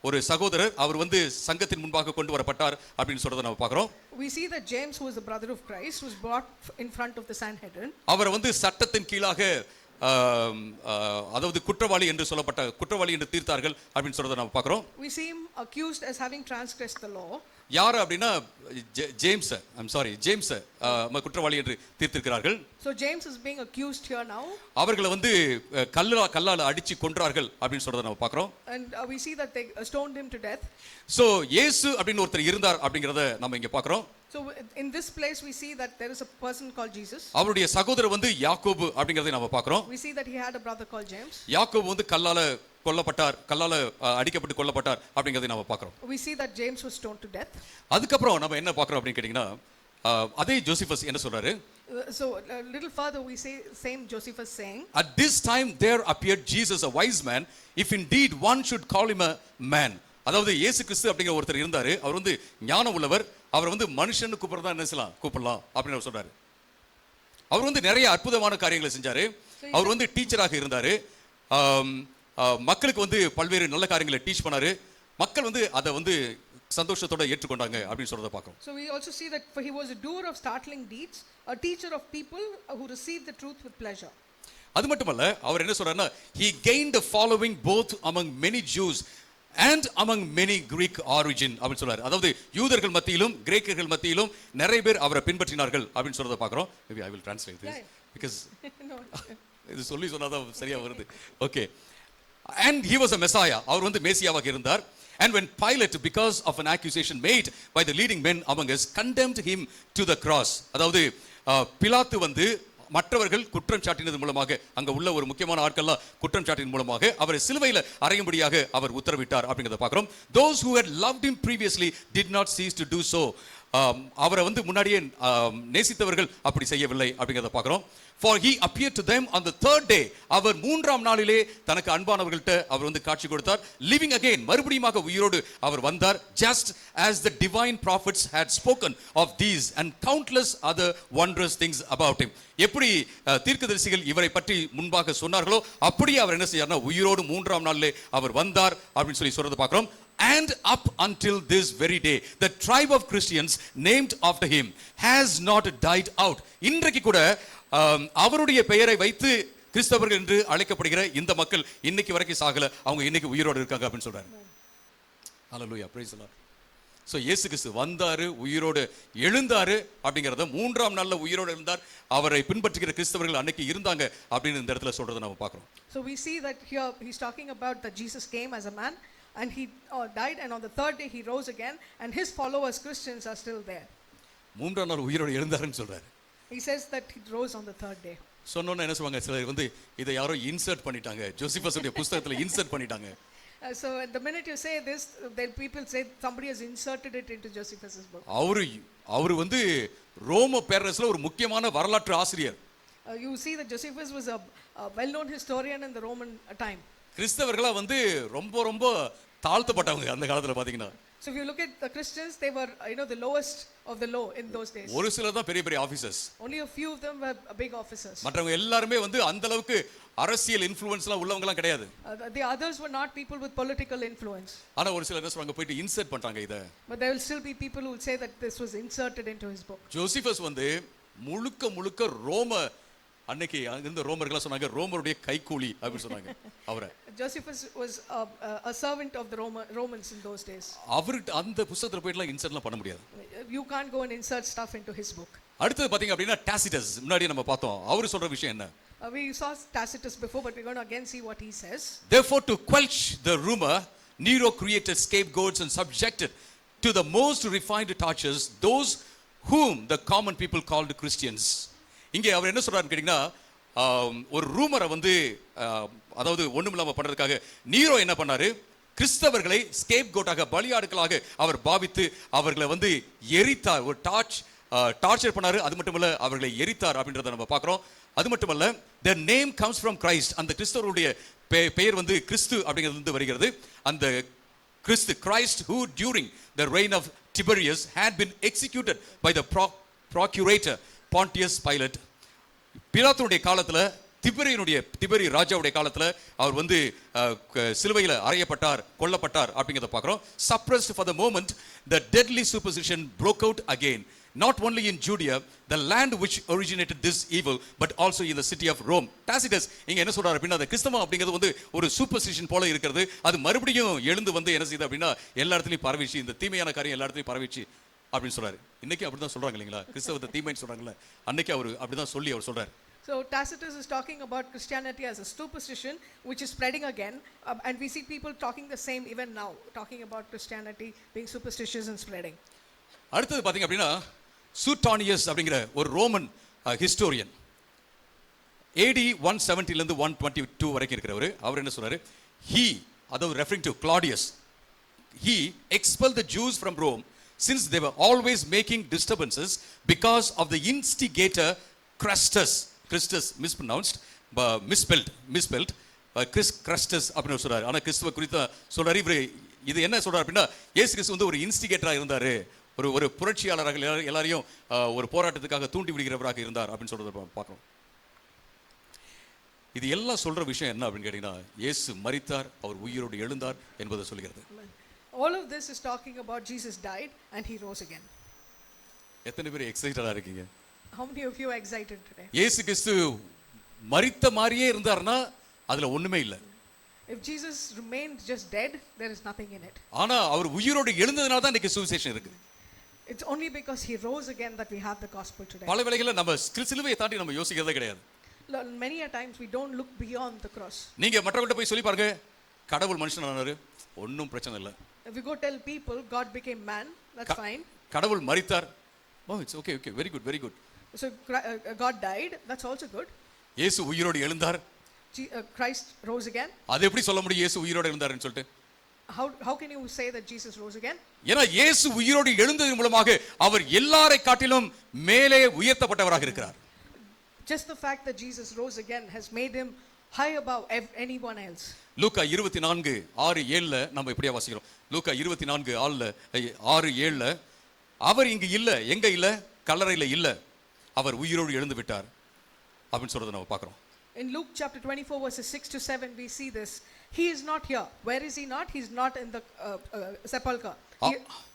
ஒரு சகோதரர், அவர் வந்து சங்கத்தின் முன்பாக கொண்டு வரப்பட்டார் அப்படின்னு சொல்றத நம்ம பார்க்கிறோம். We see that James, who was the brother of Christ, was brought in front of the Sanhedrin. அவர் வந்து சட்டத்தின் கீழாக அதாவது குற்றவாளி என்று சொல்லப்பட்ட குற்றவாளி என்று தீர்த்தார்கள் அப்படின்னு சொல்றத நம்ம பார்க்கிறோம். We see him accused as having transgressed the law. யார் அப்படின்னா ஜேம்ஸ் ஜேம்ஸ் குற்றவாளி என்று தீர்த்திருக்கிறார்கள். So James is being accused here now. அவர்களை வந்து கல்லால அடிச்சு கொன்றார்கள் அப்படின்னு சொல்றத நம்ம பார்க்கிறோம். And we see that they stoned him to death. So இயேசு அப்படின்னு ஒருத்தர் இருந்தார் அப்படிங்கறத நம்ம இங்க பார்க்கிறோம். So in this place we see that there is a person called Jesus. அவருடைய சகோதரர் வந்து யாக்கோபு அப்படிங்கறதை நம்ம பார்க்கிறோம். We see that he had a brother called James. யாக்கோபு வந்து கல்லால கொல்லப்பட்டார், கல்லால அடிக்கப்பட்டு கொல்லப்பட்டார் அப்படிங்கறதை நம்ம பார்க்கிறோம். We see that James was stoned to death. அதுக்கப்புறம் நம்ம என்ன பார்க்கிறோம் அப்படின்னு கேட்டீங்கன்னா அதே ஜோசிஃபஸ் என்ன சொல்றாரு? So a little further we see same Josephus saying, at this time there appeared Jesus a wise man, if indeed one should call him a man. அதாவது இயேசு கிறிஸ்து அப்படிங்கிற ஒருத்தர் இருந்தாரு, அவர் வந்து ஞானம் உள்ளவர், அவர் வந்து மனுஷன்னு கூப்பிடுறதா என்ன செய்யலாம், கூப்பிடலாம் அப்படின்னு அவர் சொல்றாரு. அவர் வந்து நிறைய அற்புதமான காரியங்களை செஞ்சாரு. அவர் வந்து டீச்சராக இருந்தாரு, மக்களுக்கு வந்து பல்வேறு நல்ல காரியங்களை டீச் பண்ணாரு. மக்கள் வந்து அதை வந்து சந்தோஷத்தோட ஏற்றுக்கொண்டாங்க அப்படின்னு சொல்றத பார்க்கிறோம். So we also see that he was a doer of startling deeds, a teacher of people who received the truth with pleasure. அது மட்டுமல்ல, அவர் என்ன சொல்றாருன்னா he gained a following both among many Jews and among many Greek origin அப்படின்னு சொல்றாரு. அதாவது யூதர்கள் மத்தியிலும் கிரேக்கர்கள் மத்தியிலும் நிறைய பேர் அவரை பின்பற்றினார்கள் அப்படின்னு சொல்றத பார்க்கிறோம். Maybe I will translate this because இது சொல்லி சொன்னாதான் சரியா வருது. Okay. And he was a Messiah. அவர் வந்து மேசியாவாக இருந்தார். And when Pilate, because of an accusation made by the leading men among us, condemned him to the cross. அதாவது பிலாத்து வந்து மற்றவர்கள் குற்றம் சாட்டினது மூலமாக, அங்க உள்ள ஒரு முக்கியமான ஆட்கள்லாம் குற்றம் சாட்டின் மூலமாக அவரை சிலுவையில் அறையும்படியாக அவர் உத்தரவிட்டார் அப்படிங்கறத பார்க்கிறோம். Those who had loved him previously did not cease to do so. அவரை வந்து முன்னாடியே நேசித்தவர்கள் அப்படி செய்யவில்லை அப்படிங்கறத பார்க்கிறோம். For he appeared to them on the third day. அவர் மூன்றாம் நாளிலே தனக்கு அன்பானவர்கள்ட்ட அவர் வந்து காட்சி கொடுத்தார். Living again, மறுபடியுமாக உயிரோடு அவர் வந்தார். Just as the divine prophets had spoken of these and countless other wondrous things about him. எப்படி தீர்க்கதரிசிகள் இவரை பற்றி முன்பாக சொன்னார்களோ அப்படியே அவர் என்ன செய்யார்னா உயிரோடு மூன்றாம் நாளிலே அவர் வந்தார் அப்படின்னு சொல்லி சொல்றத பார்க்கிறோம். And up until this very day, the tribe of Christians named after him has not died out. இன்றைக்கு கூட அவருடைய பெயரை வைத்து கிறிஸ்தவர்கள் என்று அழைக்கப்படுகிற இந்த மக்கள் இன்னைக்கு வரைக்கும் சாகல, அவங்க இன்னைக்கு உயிரோடு இருக்காங்க அப்படின்னு சொல்றாரு. ஹalleluya, praise the Lord. So இயேசு கிறிஸ்து வந்தாரு, உயிரோடு எழுந்தாரு அப்படிங்கறத, மூன்றாம் நாள்ல உயிரோடு எழுந்தார், அவரை பின்பற்றுகிற கிறிஸ்தவர்கள் அன்னைக்கு இருந்தாங்க அப்படின்னு இந்த இடத்துல சொல்றதை நம்ம பார்க்கிறோம். So we see that here he's talking about that Jesus came as a man and he died, and on the third day he rose again, and his followers Christians are still there. மூன்றாம் நாள் உயிரோடு எழுந்தாருன்னு சொல்றாரு. He says that he rose on the third day. சொன்னோன்னு என்ன சொல்வாங்க, சிலர் வந்து இதை யாரோ இன்சர்ட் பண்ணிட்டாங்க, ஜோசிஃபஸ் உடைய புத்தகத்துல இன்சர்ட் பண்ணிட்டாங்க. So the minute you say this, then people say somebody has inserted it into Josephus's book. அவரு வந்து ரோம பேரரசுல ஒரு முக்கியமான வரலாற்று ஆசிரியர். You see that Josephus was a well-known historian in the Roman time. கிறிஸ்தவர்களா வந்து ரொம்ப ரொம்ப தாழ்த்தப்பட்டவங்க அந்த காலத்துல பாத்தீங்கன்னா. So if you look at the Christians, they were the lowest of the low in those days. ஒரு சிலர் தான் பெரிய பெரிய officers. Only a few of them were big officers. மற்றவங்க எல்லாரும் வந்து அந்த அளவுக்கு அரசியல் இன்ஃப்ளூயன்ஸ்லாம் உள்ளவங்க எல்லாம் கிடையாது. The others were not people with political influence. ஆனா ஒரு சிலர் என்ன சொல்றாங்க, போயிட்டு இன்சர்ட் பண்றாங்க இத. But there will still be people who will say that this was inserted into his book. ஜோசிஃபஸ் வந்து முழுக்க ரோம, அன்னைக்கு அங்கிருந்த ரோமர்களா சொன்னாங்க ரோமருடைய கைக்கூலி அப்படின்னு சொன்னாங்க அவரை. Josephus was a servant of the Romans in those days. அவருக்கு அந்த புத்தகத்துல போய்லாம் இன்சர்ட்லாம் பண்ண முடியாது. You can't go and insert stuff into his book. அடுத்து பாத்தீங்க அப்படின்னா டாசிட்டஸ், முன்னாடி நம்ம பார்த்தோம், அவர் சொல்ற விஷயம் என்ன? We saw Tacitus before, but we're going to again see what he says. Therefore, to quench the rumor, Nero created scapegoats and subjected to the most refined tortures those whom the common people called Christians. இங்கே அவர் என்ன சொல்றாருன்னு கேட்டீங்கன்னா, ஒரு ரூமரை வந்து அதாவது ஒண்ணுமில்லாம பண்றதுக்காக நீரோ என்ன பண்ணாரு, கிறிஸ்தவர்களை ஸ்கேப் கோட்டாக பலியாடுகளாக அவர் பாவித்து அவர்களை வந்து எரித்தார், ஒரு டார்ச்சர் பண்ணாரு. அது மட்டுமல்ல அவர்களை எரித்தார் அப்படின்றத நம்ம பார்க்கிறோம். அது மட்டுமல்ல the name comes from Christ, அந்த கிறிஸ்தவருடைய பெயர் வந்து கிறிஸ்து அப்படிங்கிறது வருகிறது. அந்த கிறிஸ்து, Christ who during the reign of Tiberius had been executed by the procurator Pontius Pilate. பிலாத்துடைய காலத்துல திபெரி ராஜாவுடைய காலத்துல அவர் வந்து சிலுவையில் அறையப்பட்டார், கொல்லப்பட்டார் அப்படிங்கறத பார்க்கிறோம். Suppressed for the moment, the deadly superstition broke out again. not only in Judea, the land which originated this evil, but also in the city of Rome. Tacitus இங்க என்ன சொல்றாரு அப்படின்னா, அந்த கிறிஸ்தவம் அப்படிங்கிறது வந்து ஒரு சூப்பர்ஸ்டிஷன் போல இருக்கிறது. அது மறுபடியும் எழுந்து வந்து என்ன செய்யுது அப்படின்னா எல்லா இடத்துலையும் பரவிச்சு, இந்த தீமையான காரியம் எல்லா இடத்துலையும் பரவிச்சு அப்படின்னு சொல்றாரு. இன்னைக்கு அப்படிதான் சொல்றாங்க இல்லைங்களா, கிறிஸ்தவத்தை தீமைன்னு சொல்றாங்கல்ல, அன்னைக்கு அவர் அப்படிதான் சொல்லி அவர் சொல்றாரு. So Tacitus is talking about Christianity as a superstition which is spreading again, and we see people talking the same even now, talking about Christianity being superstitious and spreading. அடுத்தது பாத்தீங்க அப்படின்னா, சூட்டானியஸ் அப்படிங்கிற ஒரு ரோமன் ஹிஸ்டோரியன் AD 170 ல இருந்து 122 வரைக்கும் இருக்கிறவர். அவர் என்ன சொல்றாரு, he, அதாவது referring to Claudius, he expelled the Jews from Rome since they were always making disturbances because of the instigator Christus mispronounced, misspelled Christus அப்படின்னு சொல்றாரு. ஆனா கிறிஸ்துவ குறித்து சொல்றாரு. இவர் இது என்ன சொல்றாரு அப்படின்னா, இயேசு கிறிஸ்து வந்து ஒரு இன்ஸ்டிகேட்டரா இருந்தாரு, ஒரு புரட்சியாளராக எல்லாரையும் ஒரு போராட்டத்துக்காக தூண்டி விடுகிறவராக இருந்தார் அப்படின்னு சொல்றத பார்க்கிறோம். இது எல்லாம் சொல்ற விஷயம் என்ன அப்படின்னு கேட்டீங்கன்னா, இயேசு மரித்தார், அவர் உயிரோடு எழுந்தார் என்பதை சொல்கிறது. All of this is talking about Jesus died and he rose again. எத்தனை பேர் எக்ஸைட்டடா இருக்கீங்க? How many of you are excited today? இயேசு கிறிஸ்து மரித்த மாதிரியே இருந்தார்னா அதுல ஒண்ணுமே இல்ல. If Jesus remained just dead, there is nothing in it. ஆனா அவர் உயிரோடு எழுந்ததனால தான் இன்னைக்கு சுவிசேஷம் இருக்கு. It's only because he rose again that we have the gospel today. பல வேளைகளில் நம்ம சிலுவையை தாண்டி நம்ம யோசிக்கிறதே கிடையாது. Many a times we don't look beyond the cross. நீங்க மற்றவங்கள்ட்ட போய் சொல்லி பாருங்க, கடவுள் மனுஷனானாரு, ஒண்ணும் பிரச்சனை இல்ல. If you go tell people God became man, that's fine. கடவுள் மரித்தார், oh it's okay, very good. So God died, that's also good. இயேசு உயிரோடு எழுந்தார், Christ rose again. அது எப்படி சொல்ல முடியும் இயேசு உயிரோடு எழுந்தார்னு சொல்லிட்டு? How can you say that Jesus rose again? ஏன்னா இயேசு உயிரோடு எழுந்ததன் மூலமாக அவர் எல்லாரை காட்டிலும் மேலே உயர்த்தப்பட்டவராக இருக்கிறார். Just the fact that Jesus rose again has made him high above anyone else. லூக்கா 24:6-7 நம்ம இப்படியே வாசிக்கிறோம். லூக்கா 24:6-7 அவர் இங்கு இல்ல, எங்க இல்ல, கல்லறையில இல்ல, அவர் உயிரோடு எழுந்து விட்டார் அப்படின்னு சொல்றதை நம்ம பார்க்கிறோம். In Luke chapter 24 verses 6 to 7 we see this. He is not here. Where is he not? He is not in the sepulcher.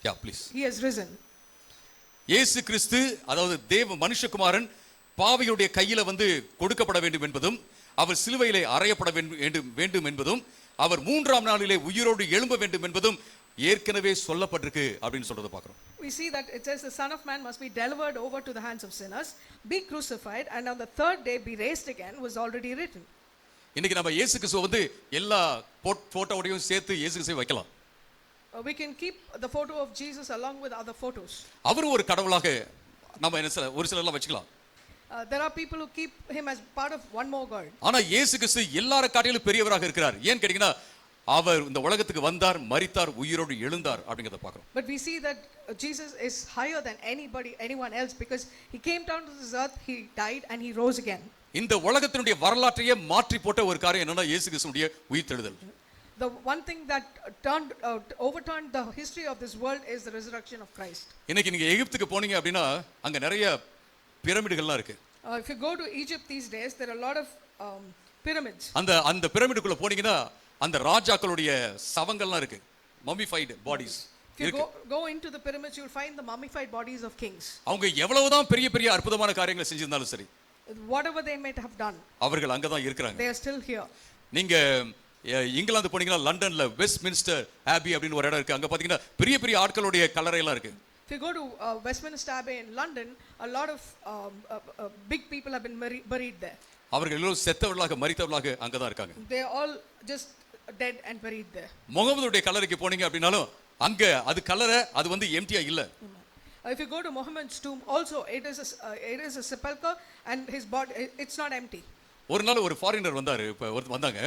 Yeah, please. He has risen. இயேசு கிறிஸ்து, அதாவது தேவ மனுஷகுமாரன் பாவியுடைய கையில வந்து கொடுக்கப்பட வேண்டும் என்பதும், அவர் சிலுவையிலே அறையப்பட வேண்டும் என்பதும், அவர் 3ஆம் நாளிலே உயிரோடு எழும்ப வேண்டும் என்பதும் ஏற்கனவே சொல்லப்பட்டிருக்கு அப்படின்னு சொல்றதை பார்க்கிறோம். We see that it says the Son of Man must be delivered over to the hands of sinners, be crucified, and on the third day be raised again was already written. இன்னைக்கு நம்ம இயேசு கிறிஸ்துவை வந்து எல்லா போட்டோவோடையும் சேர்த்து இயேசு கிறிஸ்துவை வைக்கலாம். We can keep the photo of Jesus along with other photos. அவர் ஒரு கடவுளாக நம்ம என்ன ஒரு சிலர்லாம் வச்சுக்கலாம். There are people who keep him as part of one more God. ஆனா இயேசு கிறிஸ்து எல்லார காட்டிலும் பெரியவராக இருக்கிறார். ஏன் கேட்டீங்கன்னா, அவர் இந்த உலகத்துக்கு வந்தார், மரித்தார், உயிரோடு எழுந்தார் அப்படிங்கறத பார்க்கிறோம். But we see that Jesus is higher than anyone else because he came down to this earth, he died and he rose again. இந்த உலகத்தினுடைய வரலாற்றையே மாற்றி போட்ட ஒரு காரியம் என்னன்னா இயேசு கிறிஸ்துவுடைய உயிர்த்தெழுதல். The one thing that overturned the history of this world is the resurrection of Christ. இன்னைக்கு நீங்க எகிப்துக்கு போனீங்க அப்படின்னா அங்க நிறைய பிரமிடுகள்லாம் இருக்கு. If you go to Egypt these days, there are a lot of pyramids. அந்த பிரமிடுக்குள்ள போனீங்கன்னா அந்த ராஜாக்களுடைய சவங்கள்லாம் இருக்கு, mummified bodies. If you go into the pyramids, you will find the mummified bodies of kings. அவங்க எவ்வளவுதான் பெரிய பெரிய அற்புதமான காரியங்களை செஞ்சிருந்தாலும் சரி, whatever they might have done, அவர்கள் அங்க தான் இருக்கிறாங்க. they are still here. நீங்க இங்கிலாந்து போனீங்கன்னா லண்டன்ல வெஸ்ட்மின்ஸ்டர் ஆபி அப்படின்னு ஒரு இடம் இருக்கு. அங்க பாத்தீங்கன்னா பெரிய பெரிய ஆட்களுடைய கல்லறை எல்லாம் இருக்கு. If you go to Westminster Abbey in London, a lot of big people have been buried there. அவர்கள் எல்லோரும் செத்தவர்களாக மரித்தவர்களாக அங்க தான் இருக்காங்க. They are all just dead and buried there. முகமதுடைய கல்லறைக்கு போனீங்க அப்படினாலும் அங்க அது கல்லறை, அது வந்து எம்டியா இல்ல. If you go to Muhammad's tomb also, it is a sepulcher and his body, it's not empty. ஒரு நாள் ஒரு ஃபாரினர் வந்தாரு, வந்தாங்க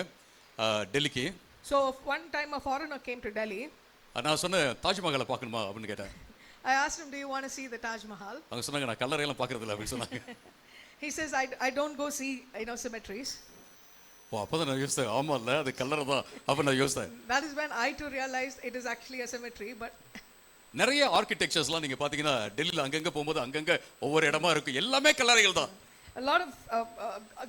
டெல்லிக்கு. So one time a foreigner came to Delhi. நான் சொன்னேன், தாஜ்மஹாலை பார்க்கணுமா அப்படின்னு கேட்டேன். I asked him, do you want to see the Taj Mahal? அவங்க சொன்னாங்க, நான் கல்லறை எல்லாம் பார்க்கறது இல்ல அப்படின்னு சொன்னாங்க. He says, I don't go see cemeteries. ஓ, அப்பதான் நான் யோசித்தேன், ஆமா இல்ல அது கல்லறை தான். அப்ப நான் யோசித்தேன். That is when I too realized it is actually a cemetery. But நிறைய ஆர்க்கிடெக்சர்ஸ்லாம் நீங்க பாத்தீங்கன்னா டெல்லியில அங்கங்க போகும்போது அங்கங்க ஒவ்வொரு இடமா இருக்கு, எல்லாமே கல்லறைகள் தான். A lot of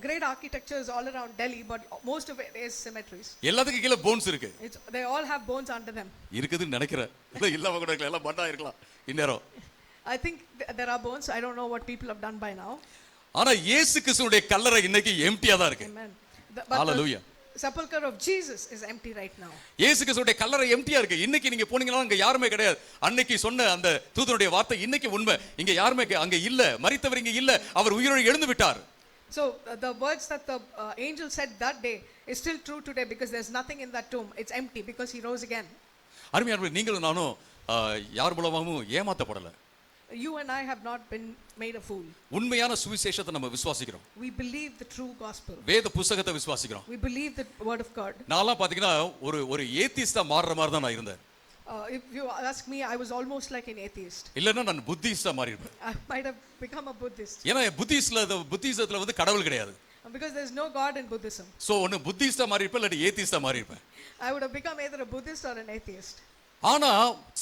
great architecture is all around Delhi, but most of it is cemeteries. எல்லாத்துக்கும் கீழ போன்ஸ் இருக்கு. They all have bones under them. இருக்குதுன்னு நினைக்கிறேன். இல்ல இல்லாம கூட இருக்கலாம், எல்லாம் மண்ணா இருக்கலாம் இந்நேரம். I think there are bones. I don't know what people have done by now. ஆனா இயேசு கிறிஸ்துவுடைய கல்லறை இன்னைக்கு எம்டியா தான் இருக்கு. Amen. Hallelujah. The sepulchre of Jesus is empty right now. இயேசு கிறிஸ்துவுடைய கல்லறை எம்டியா இருக்கு. இன்னைக்கு நீங்க போனீங்கன்னா அங்க யாருமே கிடையாது. அன்னைக்கு சொன்ன அந்த தூதனுடைய வார்த்தை இன்னைக்கு உண்மை. இங்க யாருமே அங்க இல்ல. மரித்தவர் இங்க இல்ல. அவர் உயிரோடு எழுந்து விட்டார். So the words that the angel said that day is still true today because there's nothing in that tomb. It's empty because he rose again. அருமையானவர்களே, நீங்களும் நானும் யார் மூலமாகவும் ஏமாத்தப்படல. You and I have not been made a fool. உண்மையான சுவிசேஷத்தை நம்ம விசுவாசிக்கிறோம். We believe the true gospel. வேத புத்தகத்தை விசுவாசிக்கிறோம். We believe the word of God. நான்லாம் பாத்தீங்கன்னா ஒரு ஏத்திஸ்டா மாறுற மாதிரி தான் நான் இருந்தேன். If you ask me, I was almost like an atheist. இல்லன்னா நான் புத்திஸ்டா மாறி இருப்பேன். I might have become a Buddhist. ஏன்னா புத்திசத்துல வந்து கடவுள் கிடையாது. Because there's no God in Buddhism. So ஒன்னு புத்திஸ்டா மாறி இருப்பேன் இல்ல ஏத்திஸ்டா மாறி இருப்பேன். I would have become either a Buddhist or an atheist. ஆனா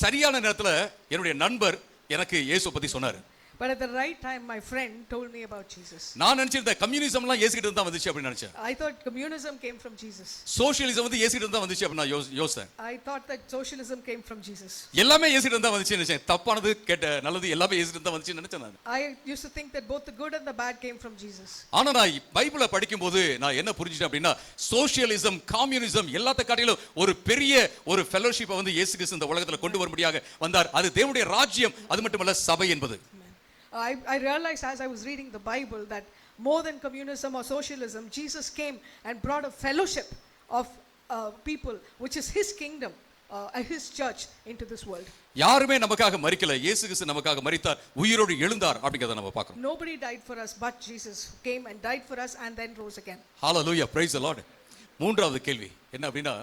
சரியான நேரத்துல என்னுடைய நண்பர் எனக்கு இயேசுவை பத்தி சொன்னாரு. But at the right time, my friend told me about Jesus. நான் நினைச்சிருந்தேன் கம்யூனிசம்லாம் இயேசு கிட்ட இருந்து தான் வந்துச்சு அப்படி நினைச்சேன். I thought communism came from Jesus. Socialism வந்து இயேசு கிட்ட இருந்து தான் வந்துச்சு அப்படி நான் யோசிச்சேன். I thought that socialism came from Jesus. எல்லாமே இயேசு கிட்ட இருந்து தான் வந்துச்சு நினைச்சேன். தப்பானது கெட்ட நல்லது எல்லாமே இயேசு கிட்ட இருந்து தான் வந்துச்சு நினைச்சேன் நான். I used to think that both the good and the bad came from Jesus. ஆனா நான் பைபிளை படிக்கும்போது நான் என்ன புரிஞ்சிட்டேன் அப்படின்னா சோஷியலிசம் கம்யூனிசம் எல்லாத்த காட்டிலும் ஒரு பெரிய ஒரு ஃபெலோஷிப்பை வந்து இயேசு கிறிஸ்து இந்த உலகத்துல கொண்டு வரும்படியாக வந்தார். அது தேவனுடைய ராஜ்யம், அது மட்டுமல்ல சபை என்பது. I realized as I was reading the Bible that more than communism or socialism, Jesus came and brought a fellowship of people, which is his kingdom, his church into this world. யாருமே நமக்காக மரிக்கல, இயேசு கிறிஸ்து நமக்காக மரித்தார், உயிரோடு எழுந்தார் அப்படிங்கறத நம்ம பார்க்கிறோம். Nobody died for us but Jesus came and died for us and then rose again. Hallelujah, praise the Lord. மூன்றாவது கேள்வி என்ன அப்படின்னா,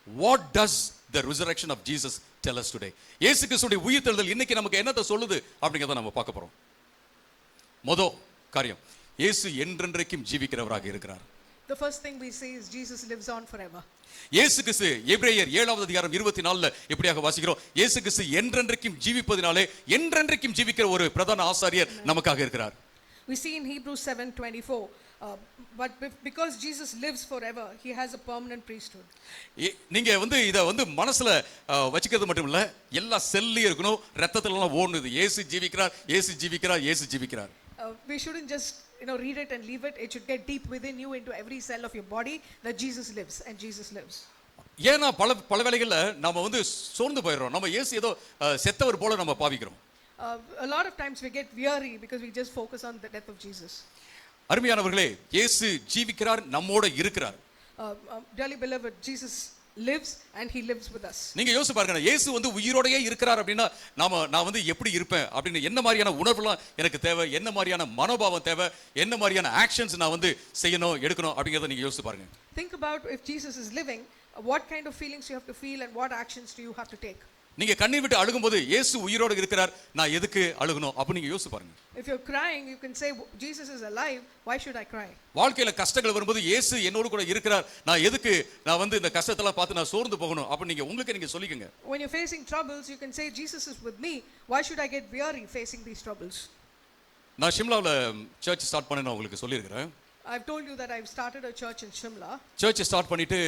what does the resurrection of Jesus tell us today? இயேசு கிறிஸ்துவின் உயிர்த்தெழுதல் இன்னைக்கு நமக்கு என்னத்தை சொல்லுது அப்படிங்கறத நம்ம பார்க்க போறோம். முதல் காரியம், இயேசு என்றென்றைக்கும் ஜீவிக்கிறவராக இருக்கிறார். The first thing we see is Jesus lives on forever. இயேசு கிறிஸ்து எபிரேயர் 7வது அதிகாரம் 24ல இப்படியாக வாசிக்கிறோம், இயேசு கிறிஸ்து என்றென்றைக்கும் ஜீவிப்பதினாலே என்றென்றைக்கும் ஜீவிக்கிற ஒரு பிரதான ஆசாரியர் நமக்காக இருக்கிறார். We see in Hebrews 7:24, but because Jesus lives forever, he has a permanent priesthood. நீங்க வந்து இத வந்து மனசுல வச்சுக்கிறது மட்டும் இல்ல, எல்லா செல்லையும் இருக்கணும், ரத்தத்துல எல்லாம் ஓடுது, இயேசு ஜீவிக்கிறார், இயேசு ஜீவிக்கிறார், இயேசு ஜீவிக்கிறார். We shouldn't just read it and leave it. It should get deep within you into every cell of your body that Jesus lives and Jesus lives. ஏன்னா பல வேளைகள்ல நாம வந்து சோர்ந்து போயிடுறோம், நம்ம இயேசு ஏதோ செத்தவர் போல நம்ம பாவிக்கிறோம். A lot of times we get weary because we just focus on the death of Jesus. அருமையானவர்களே, இயேசு ஜீவிக்கிறார், நம்மோட இருக்கிறார். Dearly beloved, Jesus lives and he lives with us. நீங்க யோசிச்சு பாருங்க, இயேசு வந்து உயிரோடயே இருக்கிறார் அப்படின்னா நான் வந்து எப்படி இருப்பேன் அப்படின்னு, என்ன மாதிரியான உணர்வுலாம் எனக்கு தேவை, என்ன மாதிரியான மனோபாவம் தேவை, என்ன மாதிரியான ஆக்ஷன்ஸ் நான் வந்து செய்யணும் எடுக்கணும் அப்படிங்கறத நீங்க யோசிச்சு பாருங்க. Think about if Jesus is living, what kind of feelings you have to feel and what actions do you have to take. நீங்க கண்ணீர் விட்டு அழுகும்போது இயேசு உயிரோடு இருக்கிறார், நான் எதுக்கு அழுகணும் அப்ப நீங்க யோசிச்சு பாருங்க. If you're crying, you can say Jesus is alive, why should I cry? வாழ்க்கையில கஷ்டங்கள் வரும்போது இயேசு என்னோடு கூட இருக்கிறார், நான் எதுக்கு நான் வந்து இந்த கஷ்டத்தெல்லாம் பார்த்து நான் சோர்ந்து போகணும் அப்ப நீங்க சொல்லிக்கங்க. When you're facing troubles, you can say Jesus is with me, why should I get weary facing these troubles? நான் ஷிம்லாவுல சர்ச் ஸ்டார்ட் பண்ணேன்னு உங்களுக்கு சொல்லியிருக்கிறேன். I've told you that I've started a church in Shimla. Church start பண்ணிட்டு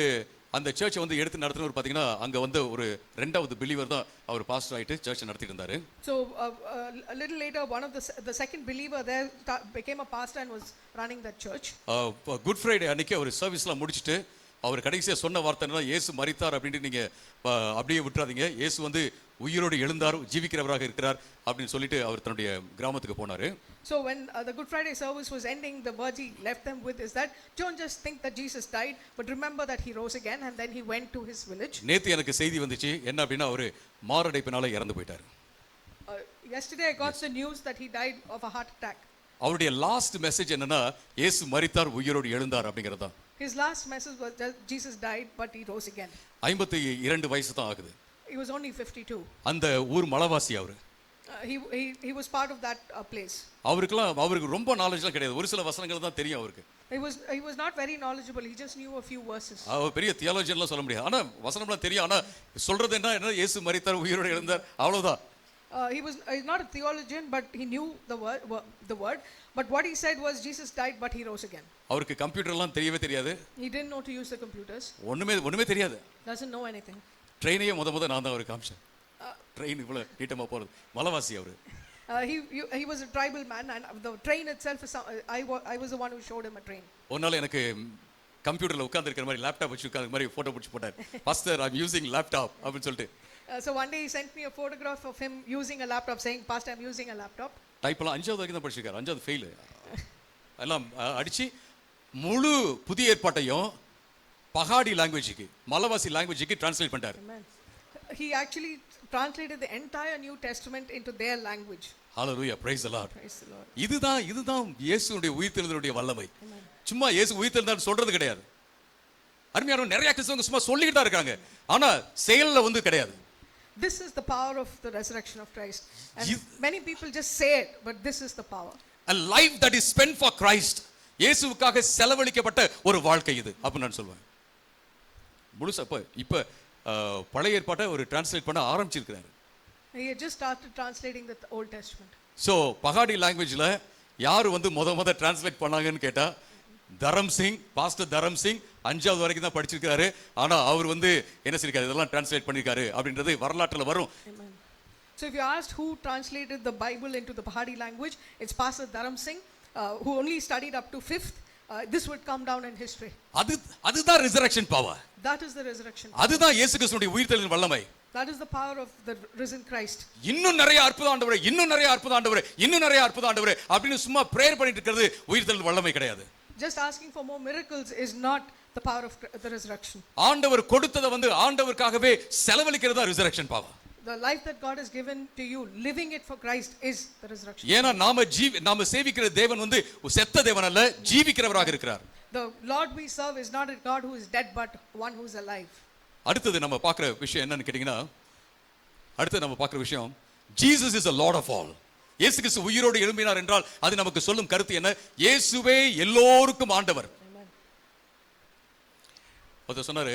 அந்த சர்ச்சை வந்து எடுத்து நடத்துனவர் பாத்தீங்கன்னா அங்க வந்து ஒரு ரெண்டாவது பிலீவர் தான் அவர் பாஸ்டர் ஆயிட்டு சர்ச் நடத்திட்டு இருந்தாரு. So a little later one of the second believer there became a pastor and was running that church. Good Friday அன்னைக்கு அவர் சர்வீஸ்லாம் முடிச்சிட்டு அவர் கடைசியா சொன்ன வார்த்தை என்னன்னா, இயேசு மரித்தார் அப்படின்ட்டு நீங்க அப்படியே விட்டுறாதீங்க, இயேசு வந்து உயிரோடு எழுந்தார், ஜீவிக்கிறவராக இருக்கிறார் அப்படின்னு சொல்லிட்டு அவர் தன்னுடைய கிராமத்துக்கு போனாரு. So when the Good Friday service was ending, the words he left them with is that don't just think that Jesus died, but remember that he rose again, and then he went to his village. நேத்து எனக்கு செய்தி வந்துச்சு, என்ன அப்படின்னா அவரு மாரடைப்பினால இறந்து போயிட்டார். Yesterday I got the news that he died of a heart attack. அவருடைய லாஸ்ட் மெசேஜ் என்னன்னா, இயேசு மரித்தார் உயிரோடு எழுந்தார் அப்படிங்கறது தான். His last message was that Jesus died but he rose again. 52 வயசு தான் ஆகுது. He was only 52. அந்த ஊர் மலவாசி அவரு. He was part of that place. அவருக்கு ரொம்ப நாலேஜ்லாம் கிடையாது, ஒரு சில வசனங்கள் தான் தெரியும் அவருக்கு. He was not very knowledgeable, he just knew a few verses. அவர் பெரிய தியாலஜியன்லாம் சொல்ல முடியாது, ஆனா வசனம்லாம் தெரியும். ஆனா சொல்றது என்ன, இயேசு மரித்தார் உயிரோடு எழுந்தார் அவ்வளவுதான். He's not a theologian, but he knew the word. But what he said was Jesus died but he rose again. அவருக்கு கம்ப்யூட்டர்லாம் தெரியவே தெரியாது. He didn't know to use the computers. ஒண்ணுமே தெரியாது. Doesn't know anything. ட்ரெயினையே முத நான் தான் அவருக்கு காமிச்சேன். ட்ரெயின் இவ்வளோ நீட்டமாக போகிறது. மலைவாசி அவர். He was a tribal man, and the train itself is I was the one who showed him a train. ஒரு நாள் எனக்கு கம்ப்யூட்டரில் உட்காந்துருக்கிற மாதிரி லேப்டாப் வச்சு உட்காந்து மாதிரி ஃபோட்டோ பிடிச்சி போட்டார். பாஸ்டர் ஐம் யூசிங் லேப்டாப் அப்படின்னு சொல்லிட்டு. So one day he sent me a photograph of him using a laptop, saying, Pastor, I'm using a laptop. டைப்பெல்லாம் 5வது வரைக்கும் தான் படிச்சிருக்காரு. 5வது ஃபெயிலு எல்லாம் அடித்து முழு புதிய ஏற்பாட்டையும் பகாடி லாங்குவேஜுக்கு, மலைவாசி லாங்குவேஜுக்கு டிரான்ஸ்லேட் பண்ணிட்டார். Amen. He actually translated the entire New Testament into their language. Hallelujah, praise the Lord. Praise the Lord. இதுதான் இயேசுனுடைய உயிர்த்தெழுதலுடைய வல்லமை. சும்மா இயேசு உயிர்த்தெழுந்தார் சொல்றது கிடையாது. அருமையான நிறைய கிறிஸ்தவங்க சும்மா சொல்லிக்கிட்டு தான் இருக்காங்க, ஆனா செயல்ல வந்து கிடையாது. This is the power of the resurrection of Christ. And many people just say it, but this is the power. A life that is spent for Christ. இயேசுவுக்காக செலவழிக்கப்பட்ட ஒரு வாழ்க்கை இது அப்ப நான் சொல்வேன். முழுசா இப்ப பழைய ஏற்பாட்டை ஒரு டிரான்ஸ்லேட் பண்ண ஆரம்பிச்சிருக்கிறாரு. He had just started translating the Old Testament. So பகாடி லாங்குவேஜ்ல யார் வந்து முத டிரான்ஸ்லேட் பண்ணாங்கன்னு கேட்டா தரம் சிங், பாஸ்டர் தரம் சிங் 5வது வரைக்கும் தான் படிச்சிருக்காரு. ஆனா அவர் வந்து என்ன சொல்லிருக்காரு, இதெல்லாம் டிரான்ஸ்லேட் பண்ணிருக்காரு அப்படின்றது வரலாற்றுல வரும். Amen. So if you asked who translated the Bible into the Pahadi language, it's Pastor Dharam Singh, who only studied up to 5th. This would come down in history. அதுதான் resurrection power. That is the resurrection. அதுதான் இயேசு கிறிஸ்துவின் உயிர்த்தெழுதலின் வல்லமை. That is the power of the risen Christ. இன்னும் நிறைய அற்புதம் ஆண்டவரே, இன்னும் நிறைய அற்புதம் ஆண்டவரே, இன்னும் நிறைய அற்புதம் ஆண்டவரே அப்படின்னு சும்மா பிரேயர் பண்ணிட்டு இருக்கிறது உயிர்த்தெழுதல் வல்லமை கிடையாது. Just asking for more miracles is not the power of the resurrection. ஆண்டவர் கொடுத்ததை வந்து ஆண்டவருக்காகவே செலவழிக்கிறதா resurrection power. The life that God has given to you, living it for Christ, is the resurrection. ஏனா நாம சேவிக்கிற தேவன் வந்து செத்த தேவன் அல்ல, ஜீவிக்கிறவராக இருக்கிறார். The Lord we serve is not a God who is dead, but one who is alive. அடுத்து நம்ம பார்க்குற விஷயம் என்னன்னு கேட்டிங்கன்னா, அடுத்து நம்ம பார்க்குற விஷயம் Jesus is the Lord of all. இயேசு கிறிஸ்து உயிரோடு எழும்பினார் என்றால் அது நமக்கு சொல்லும் கருத்து என்ன? இயேசுவே எல்லோருக்கும் ஆண்டவர். ஒருத்தர் சொன்னாரு,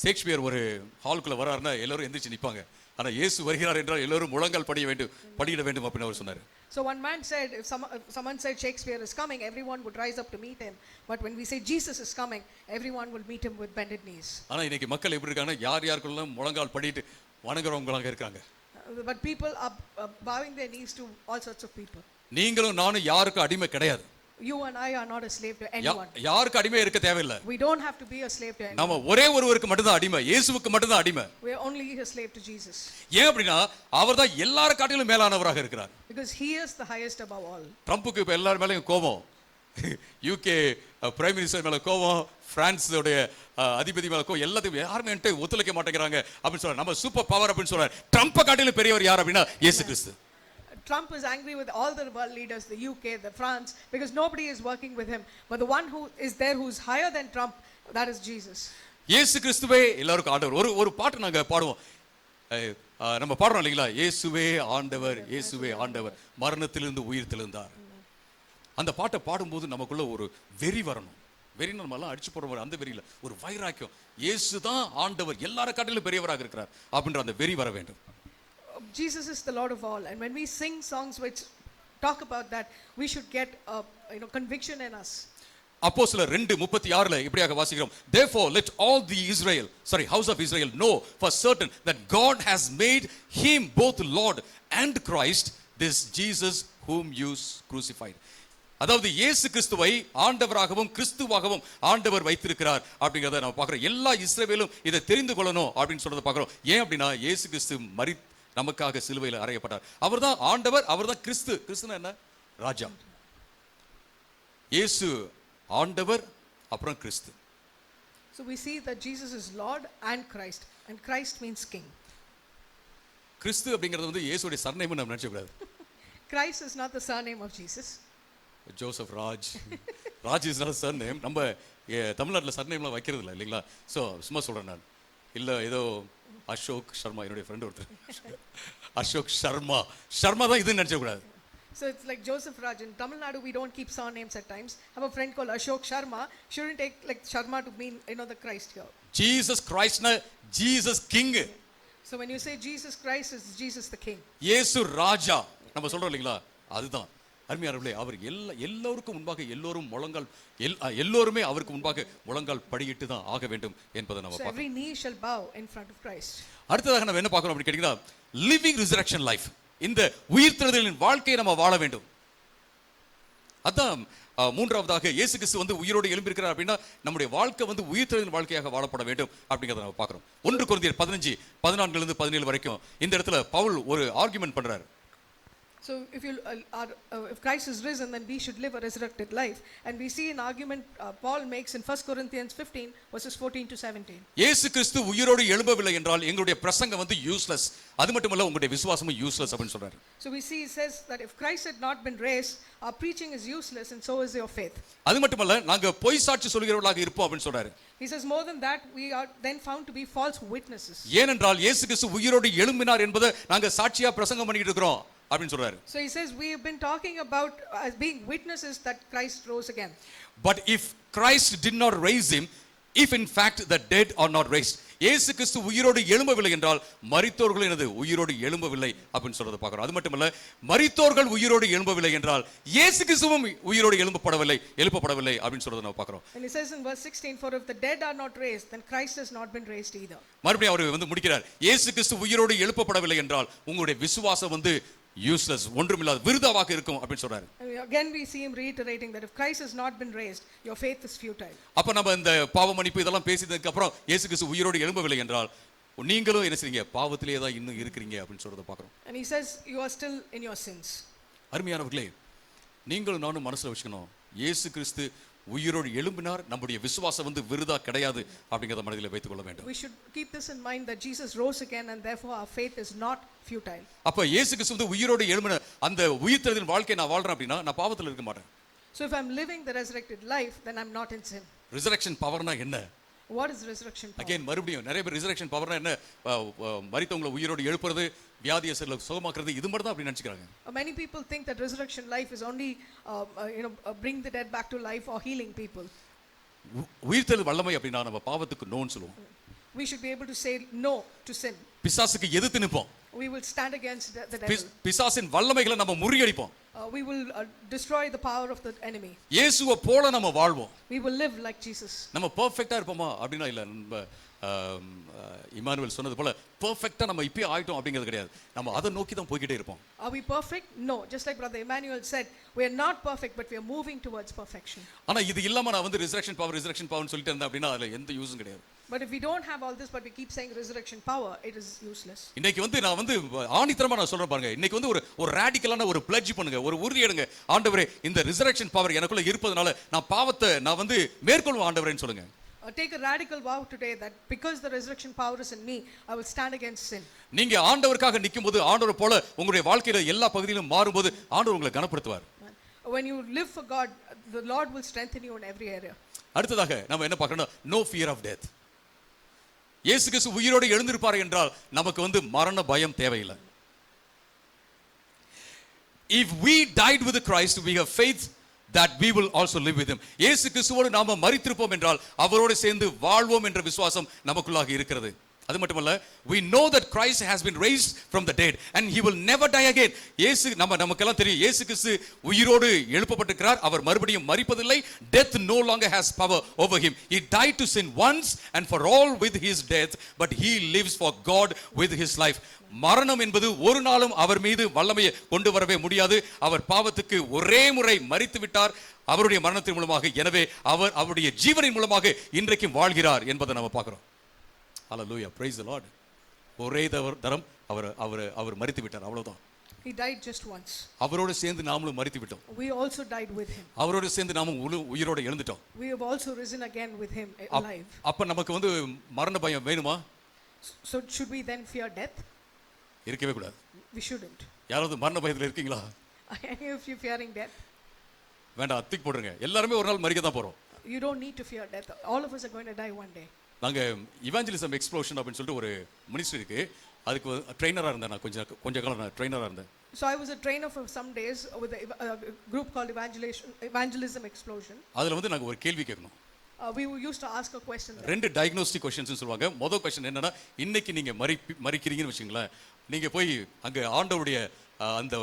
ஷேக்ஸ்பியர் ஒரு ஹாலுக்குள்ள வராருன்னா எல்லாரும் எந்திரிச்சு நிற்பாங்க, ஆனா இயேசு வருகிறார் என்றால் எல்லாரும் முழங்கால் படியிட வேண்டும் அப்படின்னு அவர் சொன்னாரு. So one man said, if someone said Shakespeare is coming, everyone would rise up to meet him. But when we say Jesus is coming, everyone will meet him with bended knees. ஆனா இன்னைக்கு மக்கள் எப்படி இருக்காங்க, யாருக்குள்ள முழங்கால் படிட்டு வணங்குறவங்களாக இருக்காங்க. But people are bowing their knees to all sorts of people. நீங்களும் நானும் யாருக்கும் அடிமை கிடையாது. You and I are not a slave to anyone. யாருக்கு அடிமை இருக்க தேவையில்லை. We don't have to be a slave to anyone. நாம ஒரே ஒருவருக்கு மட்டும் தான் அடிமை, இயேசுவுக்கு மட்டும் தான் அடிமை. We are only a slave to Jesus. ஏன் அப்படினா அவர்தான் எல்லார காட்டிலும் மேலானவராக இருக்கிறார். Because he is the highest above all. ட்ரம்புக்கு இப்ப எல்லார் மேலயும் கோபம், யூகே பிரைம் மினிஸ்டர் மேல கோபம், பிரான்ஸ் உடைய அதிபதி மேல கோபம், எல்லாத்தையும் யாருமே ஒத்துழைக்க மாட்டேங்கிறாங்க அப்படின்னு சொல்றாரு. நம்ம சூப்பர் பவர் அப்படின்னு சொல்றாரு. ட்ரம்பை காட்டிலும் பெரியவர் யார் அப்படின்னா இயேசு கிறிஸ்து. Trump is angry with all the world leaders, the UK, the France, because nobody is working with him. But the one who is there, who is higher than Trump, that is Jesus. இயேசு கிறிஸ்துவே எல்லாருக்கும் ஆண்டவர். ஒரு பாட்டு நாங்க பாடுவோம், நம்ம பாடுறோம் இல்லைங்களா, இயேசுவே ஆண்டவர், இயேசுவே ஆண்டவர், மரணத்திலிருந்து உயிர் தெழுந்தார். அந்த பாட்டை பாடும்போது நமக்குள்ள ஒரு வெறி வரணும். வெறி நம்ம எல்லாம் அடிச்சு போடுற அந்த வெறியில ஒரு வைராக்கியம், இயேசு தான் ஆண்டவர், எல்லார காட்டிலும் பெரியவராக இருக்கிறார் அப்படின்ற அந்த வெறி வர வேண்டும். Jesus is the Lord of all, and when we sing songs which talk about that, we should get conviction in us. அப்போஸ்தலர் 2:36 இப்படியாக வாசிக்கிறோம், therefore let all the house of Israel know for certain that God has made him both Lord and Christ, this Jesus whom you crucified. அதாவது இயேசு கிறிஸ்துவை ஆண்டவராகவும் கிறிஸ்துவாகவும் ஆண்டவர் வைத்திருக்கிறார் அப்படிங்கறத நம்ம பார்க்கிறோம். எல்லா இஸ்ரவேலும் இதை தெரிந்து கொள்ளணும் அப்படின்னு சொல்றத பார்க்கிறோம். ஏன் அப்படின்னா இயேசு கிறிஸ்து நமக்காக சிலுவையில் அறையப்பட்டார். அவர்தான் ஆண்டவர், அவர்தான் கிறிஸ்து. கிறிஸ்துனா என்ன? ராஜா. இயேசு ஆண்டவர், அப்புறம் கிறிஸ்து. So we see that Jesus is Lord and Christ means king. கிறிஸ்து அப்படிங்கிறது வந்து இயேசுடைய சர்நேம் நம்ம நினைச்ச கூடாது. Christ is not the surname of Jesus. Joseph Raj is not surname. நம்ம தமிழ்நாட்டில் சர்நேம்லாம் வைக்கிறது இல்லை இல்லைங்களா? ஸோ சும்மா சொல்கிறேன் நான், இல்லை ஏதோ அசோக் சர்மா, என்னுடைய ஃப்ரெண்ட் ஒருத்தர் அசோக் சர்மா தான் இதுன்னு நினச்சக்கூடாது. So it's like Joseph Raj. In Tamil Nadu, we don't keep surnames at times. I have a friend called Ashok Sharma. Shouldn't take like Sharma to mean the Christ here. Jesus Christ na Jesus King. So when you say Jesus Christ, it's Jesus the King. இயேசு ராஜா நம்ம சொல்றோம் இல்லைங்களா, அதுதான். அருமையானவர்களே, அவர் எல்லோருக்கும் முன்பாக எல்லோரும் முழங்கால் எல்லோருமே அவருக்கு முன்பாக முழங்கால் படியிட்டு தான் ஆக வேண்டும் என்பதை நம்ம So every knee shall bow in front of Christ. அடுத்ததாக நம்ம என்ன பார்க்கறோம் அப்படி கேட்டீங்கன்னா, லிவிங் ரிசரக்ஷன் லைஃப். இந்த உயிர்த்தெழுதலின் வாழ்க்கையை நம்ம வாழ வேண்டும். அதான் மூன்றாவதாக இயேசு கிறிஸ்து வந்து உயிரோடு எழும்பியிருக்கிறார் அப்படின்னா நம்முடைய வாழ்க்கை வந்து உயிர்த்தெழுதலின் வாழ்க்கையாக வாழப்பட வேண்டும் அப்படிங்கிறத நம்ம பார்க்கிறோம். 1 கொரிந்தியர் 15:14-17 வரைக்கும் இந்த இடத்துல பவுல் ஒரு ஆர்குமெண்ட் பண்றாரு. So if Christ is risen, then we should live a resurrected life. And we see an argument Paul makes in 1 Corinthians 15:14-17. இயேசு கிறிஸ்து உயிரோடு எழும்பவில்லை என்றால் எங்களுடைய பிரசங்கம் வந்து யூஸ்லெஸ். அது மட்டுமல்ல, உங்களுடைய விசுவாசமும் யூஸ்லெஸ் அப்படின்னு சொல்றாரு. So we see he says that if Christ had not been raised, our preaching is useless and so is your faith. அது மட்டுமல்ல, நாங்க பொய் சாட்சி சொல்கிறவர்களாக இருப்போம் அப்படின்னு சொல்றாரு. He says more than that, we are then found to be false witnesses. ஏனென்றால் இயேசு கிறிஸ்து உயிரோடு எழும்பினார் என்பதை நாங்க சாட்சியா பிரசங்கம் பண்ணிட்டு இருக்கிறோம் அப்படின்னு சொல்றாரு. So he says we have been talking about as being witnesses that Christ rose again. But if Christ did not raise him, if in fact the dead are not raised, இயேசு கிறிஸ்து உயிரோடு எழும்பவில்லை என்றால் மரித்தோர்கள் எனது உயிரோடு எழும்பவில்லை அப்படின்னு சொல்றத பார்க்கிறோம். அது மட்டுமல்ல, மரித்தோர்கள் உயிரோடு எழும்பவில்லை என்றால் இயேசு கிறிஸ்துவும் உயிரோடு எழுப்பப்படவில்லை அப்படின்னு சொல்றத நம்ம பார்க்கிறோம். And he says in verse 16, for if the dead are not raised, then Christ has not been raised either. மறுபடியும் அவர் வந்து முடிக்கிறார், இயேசு கிறிஸ்து உயிரோடு எழுப்பப்படவில்லை என்றால் உங்களுடைய விசுவாசம் வந்து யூஸ்லெஸ், ஒன்றுமில்லாத விருதாவாக இருக்கும் அப்படின்னு சொல்றாரு. Again we see him reiterating that if Christ has not been raised, your faith is futile. அப்ப நம்ம இந்த பாவ மன்னிப்பு இதெல்லாம் பேசினதுக்கு அப்புறம் இயேசு கிறிஸ்து உயிரோடு எழும்பவில்லை என்றால் நீங்களும் என்ன செய்றீங்க, பாவத்திலே தான் இன்னும் இருக்கிறீங்க அப்படின்னு சொல்றத பார்க்கிறோம். And he says you are still in your sins. அருமையானவர்களே, நீங்களும் நானும் மனசுல வச்சுக்கணும், இயேசு கிறிஸ்து உயிரோடு எழும்பினார், நம்முடைய விசுவாசம் வந்து விருதா கிடையாது அப்படிங்கறத மனதிலே வைத்துக் கொள்ள வேண்டும். We should keep this in mind that Jesus rose again and therefore our faith is not futile. அப்ப இயேசு கிறிஸ்து வந்து உயிரோடு எழும்பின அந்த உயிர்த்தெழுதலின் வாழ்க்கையை நான் வாழ்றேன் அப்படின்னா நான் பாவத்துல இருக்க மாட்டேன். So if I'm living the resurrected life, then I'm not in sin. Resurrection பவர்னா என்ன? What is resurrection power? Again மறுபடியும் நிறைய பேர் ரிசரக்ஷன் பவர்னா என்ன, மரித்தவங்களை உயிரோடு எழுப்புறது, வியாதியை சுகமாக்குறது, இது மட்டும் தான் அப்படி நினைச்சுக்கிறாங்க. Many people think that resurrection life is only bring the dead back to life or healing people. உயிர்த்தெழுதல் வல்லமை அப்படின்னா நம்ம பாவத்துக்கு நோன்னு சொல்லுவோம். We should be able to say no to sin. பிசாசுக்கு எதிர்த்து நிற்போம். We will stand against the devil. பிசாசின் வல்லமைகளை நம்ம முறியடிப்போம். We will destroy the power of the enemy. இயேசுவை போல நம்ம வாழ்வோம். We will live like Jesus. நம்ம பெர்ஃபெக்ட்டா இருப்போமா அப்படினா இல்ல. நம்ம இமானுவேல் சொன்னது போல பெர்ஃபெக்ட்டா நம்ம இப்பவே ஆயிட்டோம் அப்படிங்கிறது கிடையாது. நம்ம அதை நோக்கி தான் போயிட்டே இருப்போம். Are we perfect? No. Just like brother Emmanuel said, we are not perfect but we are moving towards perfection. ஆனா இது இல்லாம நான் வந்து ரிசரக்ஷன் பவர்னு சொல்லிட்டு இருந்தேன் அப்படினா அதுல எந்த யூஸும் கிடையாது. But if we don't have all this but we keep saying resurrection power, it is useless. இன்னைக்கு வந்து நான் வந்து ஆணித்தரமா நான் சொல்றேன் பாருங்க. இன்னைக்கு வந்து ஒரு ராடிக்கலான ஒரு பிளட்ஜ் பண்ணுங்க, ஒரு உறுதி எடுங்க. ஆண்டவரே, இந்த ரிசரக்ஷன் பவர் எனக்குள்ள இருப்பதனால நான் பாவத்தை நான் வந்து மேற்கொள்வேன் ஆண்டவரேன்னு சொல்லுங்க. Take a radical vow today that because the resurrection power is in me, I will stand against sin. நீங்க ஆண்டவருக்காக நிக்கும்போது ஆண்டவர் போல உங்களுடைய வாழ்க்கையில எல்லா பகுதியிலும் மாறும்போது ஆண்டவர் உங்களை கனப்படுத்துவார். When you live for God, the Lord will strengthen you in every area. அடுத்ததாக நம்ம என்ன பார்க்கணும், no fear of death. இயேசு கிறிஸ்து உயிரோடு எழுந்திருப்பார் என்றால் நமக்கு வந்து மரண பயம் தேவையில்லை. If we died with Christ, we have faith that we will also live with him. இயேசு கிறிஸ்துவோடு நாம மரித்திருப்போம் என்றால் அவரோடு சேர்ந்து வாழ்வோம் என்ற விசுவாசம் நமக்குள்ளாக இருக்கிறது. அது மட்டுமல்ல, we know that Christ has been raised from the dead and he will never die again. இயேசு நமக்கெல்லாம் தெரியும், இயேசு கிறிஸ்து உயிரோடு எழுப்பப்பட்டிருக்கிறார், அவர் மறுபடியும் மரிப்பதில்லை. Death no longer has power over him. He died to sin once and for all with his death, but he lives for God with his life. மரணம் என்பது ஒரு நாளும் அவர் மீது வல்லமையை கொண்டு வரவே முடியாது. அவர் பாவத்துக்கு ஒரே முறை மரித்து விட்டார் அவருடைய மரணத்தின் மூலமாக. எனவே அவர் அவருடைய ஜீவனின் மூலமாக இன்றைக்கும் வாழ்கிறார் என்பதை நம்ம பார்க்கிறோம். Hallelujah, praise the Lord. ஒரே தரம் அவர் மரித்து விட்டார், அவ்வளவுதான். He died just once. அவரோடு சேர்ந்து நாமளும் மரித்து விட்டோம். We also died with him. அவரோடு சேர்ந்து நாமும் உயிரோடு எழுந்துட்டோம். We have also risen again with him alive. அப்ப நமக்கு வந்து மரண பயம் வேணுமா? So should we then fear death? இருக்கவே கூடாது. We shouldn't. யாராவது மரண பயத்துல இருக்கீங்களா? Any of you fearing death? வேண்டாம், அத்திக்கு போடுங்க. எல்லாரும் ஒரு நாள் மரிக்க தான் போறோம். You don't need to fear death. All of us are going to die one day. நாங்க இவாஞ்சலிசம் எக்ஸ்ப்ளோஷன் அப்படின்னு சொல்லிட்டு ஒரு மினிஸ்ட்ரி இருக்கு. அதுக்கு ட்ரெயினரா இருந்தேன். நான் கொஞ்ச காலம் நான் ட்ரெயினரா இருந்தேன். So I was a trainer for some days with a group called Evangelism Explosion. அதுல வந்து நாங்க ஒரு கேள்வி கேட்கணும். We used to ask a question. ரெண்டு டயக்னோஸ்டிக் क्वेश्चंस சொல்வாங்க. முதல் क्वेश्चन என்னன்னா, இன்னைக்கு நீங்க மரிக்கிறீங்கன்னு வெச்சீங்களா, நீங்க போய் அங்க ஆண்டவருடைய அந்த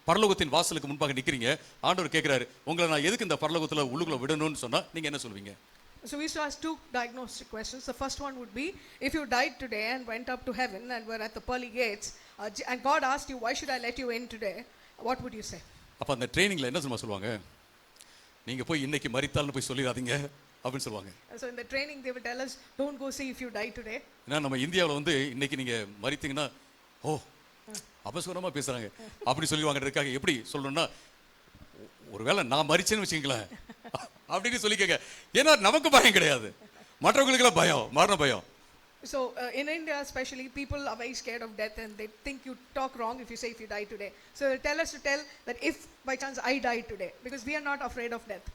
பரலோகத்தின் வாசலுக்கு முன்பாக நிக்கிறீங்க. ஆண்டவர் கேட்கிறாரு, உங்களை நான் எதுக்கு இந்த பரலோகத்துல உள்ளுக்குள்ள விடணும்னு சொன்னா நீங்க என்ன சொல்வீங்க? So we used to ask two diagnostic questions. The first one would be, if you died today and went up to heaven and were at the pearly gates, and God asked you, why should I let you in today? What would you say? அப்ப அந்த ட்ரைனிங்ல என்ன சொல்லுவாங்க? நீங்க போய் இன்னைக்கு மரித்தால்னு போய் சொல்லிடாதீங்க அப்படின்னு சொல்லுவாங்க. So in the training they would tell us, don't go see if you die today. ஏன்னா நம்ம இந்தியாவில் வந்து இன்னைக்கு நீங்க மரித்தீங்கன்னா ஓ அபசகுணமா பேசுறாங்க அப்படி சொல்லுவாங்கன்றதுக்காக எப்படி சொல்லணும்னா, ஒருவேளை நான் மரிச்சேன்னு வச்சுங்களேன் அப்படின்னு சொல்லிக்கங்க. ஏன்னா நமக்கு பயம் கிடையாது, மற்றவங்களுக்கெல்லாம் பயம், மரண பயம். So in India especially, people are very scared of death and they think you talk wrong if you say if you die today. So they tell us to tell that if by chance I die today, because we are not afraid of death.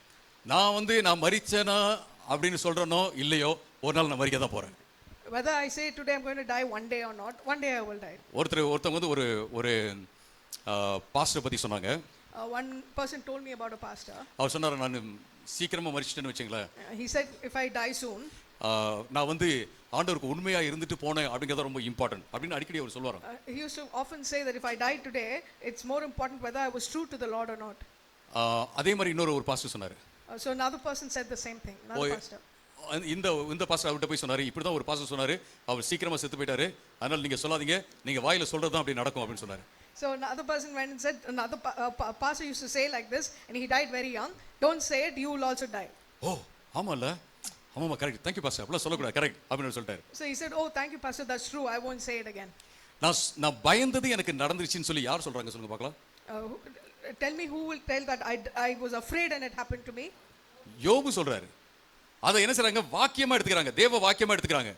நான் மரிச்சேனா அப்படின்னு சொல்றேனோ இல்லையோ, ஒரு நாள் நான் மரிக்க தான் போறேன். Whether I say today I'm going to die one day or not, one day I will die. ஒருத்தவங்க வந்து ஒரு பாஸ்டர் பத்தி சொன்னாங்க. One person told me about a pastor. அவர் சொன்னாரு, நான் சீக்கிரமா மரிச்சிட்டேன்னு வச்சுங்களேன், He said if I die soon, நான் வந்து ஆண்டவருக்கு உண்மையா இருந்துட்டு போனேன் அப்படிங்கிறது ரொம்ப இம்பார்ட்டன்ட் அப்படின்னு அடிக்கடி அவர் சொல்லுவாரு. he used to often say that if I die today, it's more important whether I was true to the Lord or not. அதே மாதிரி இன்னொரு பாஸ்டர் சொன்னாரு. So another person said the same thing, another pastor. இந்த pastor அவர்கிட்ட போய் சொன்னாரு, இப்படிதான் ஒரு பாஸ்டர் சொன்னாரு, அவர் சீக்கிரமா செத்து போயிட்டாரு, அதனால நீங்க சொல்லாதீங்க, நீங்க வாயில சொல்றதுதான் அப்படி நடக்கும் அப்படின்னு சொன்னாரு. So another person went and said, another pastor used to say like this, and he died very young. Don't say it, you will also die. ஓ ஆமால, ஆமாமா கரெக்ட், தேங்க்யூ பாஸ்டர், அப்படிலாம் சொல்லக்கூடாது, கரெக்ட் அப்படின்னு சொல்லிட்டாரு. So he said, oh thank you pastor, that's true, I won't say it again. நான் பயந்தது எனக்கு நடந்துருச்சுன்னு சொல்லி யார் சொல்றாங்க சொல்லுங்க பார்க்கலாம். Tell me who will tell that I was afraid and it happened to me. யோபு சொல்றாரு. அதை என்ன செய்றாங்க, வாக்கியமா எடுத்துக்கிறாங்க, தேவ வாக்கியமா எடுத்துக்கிறாங்க.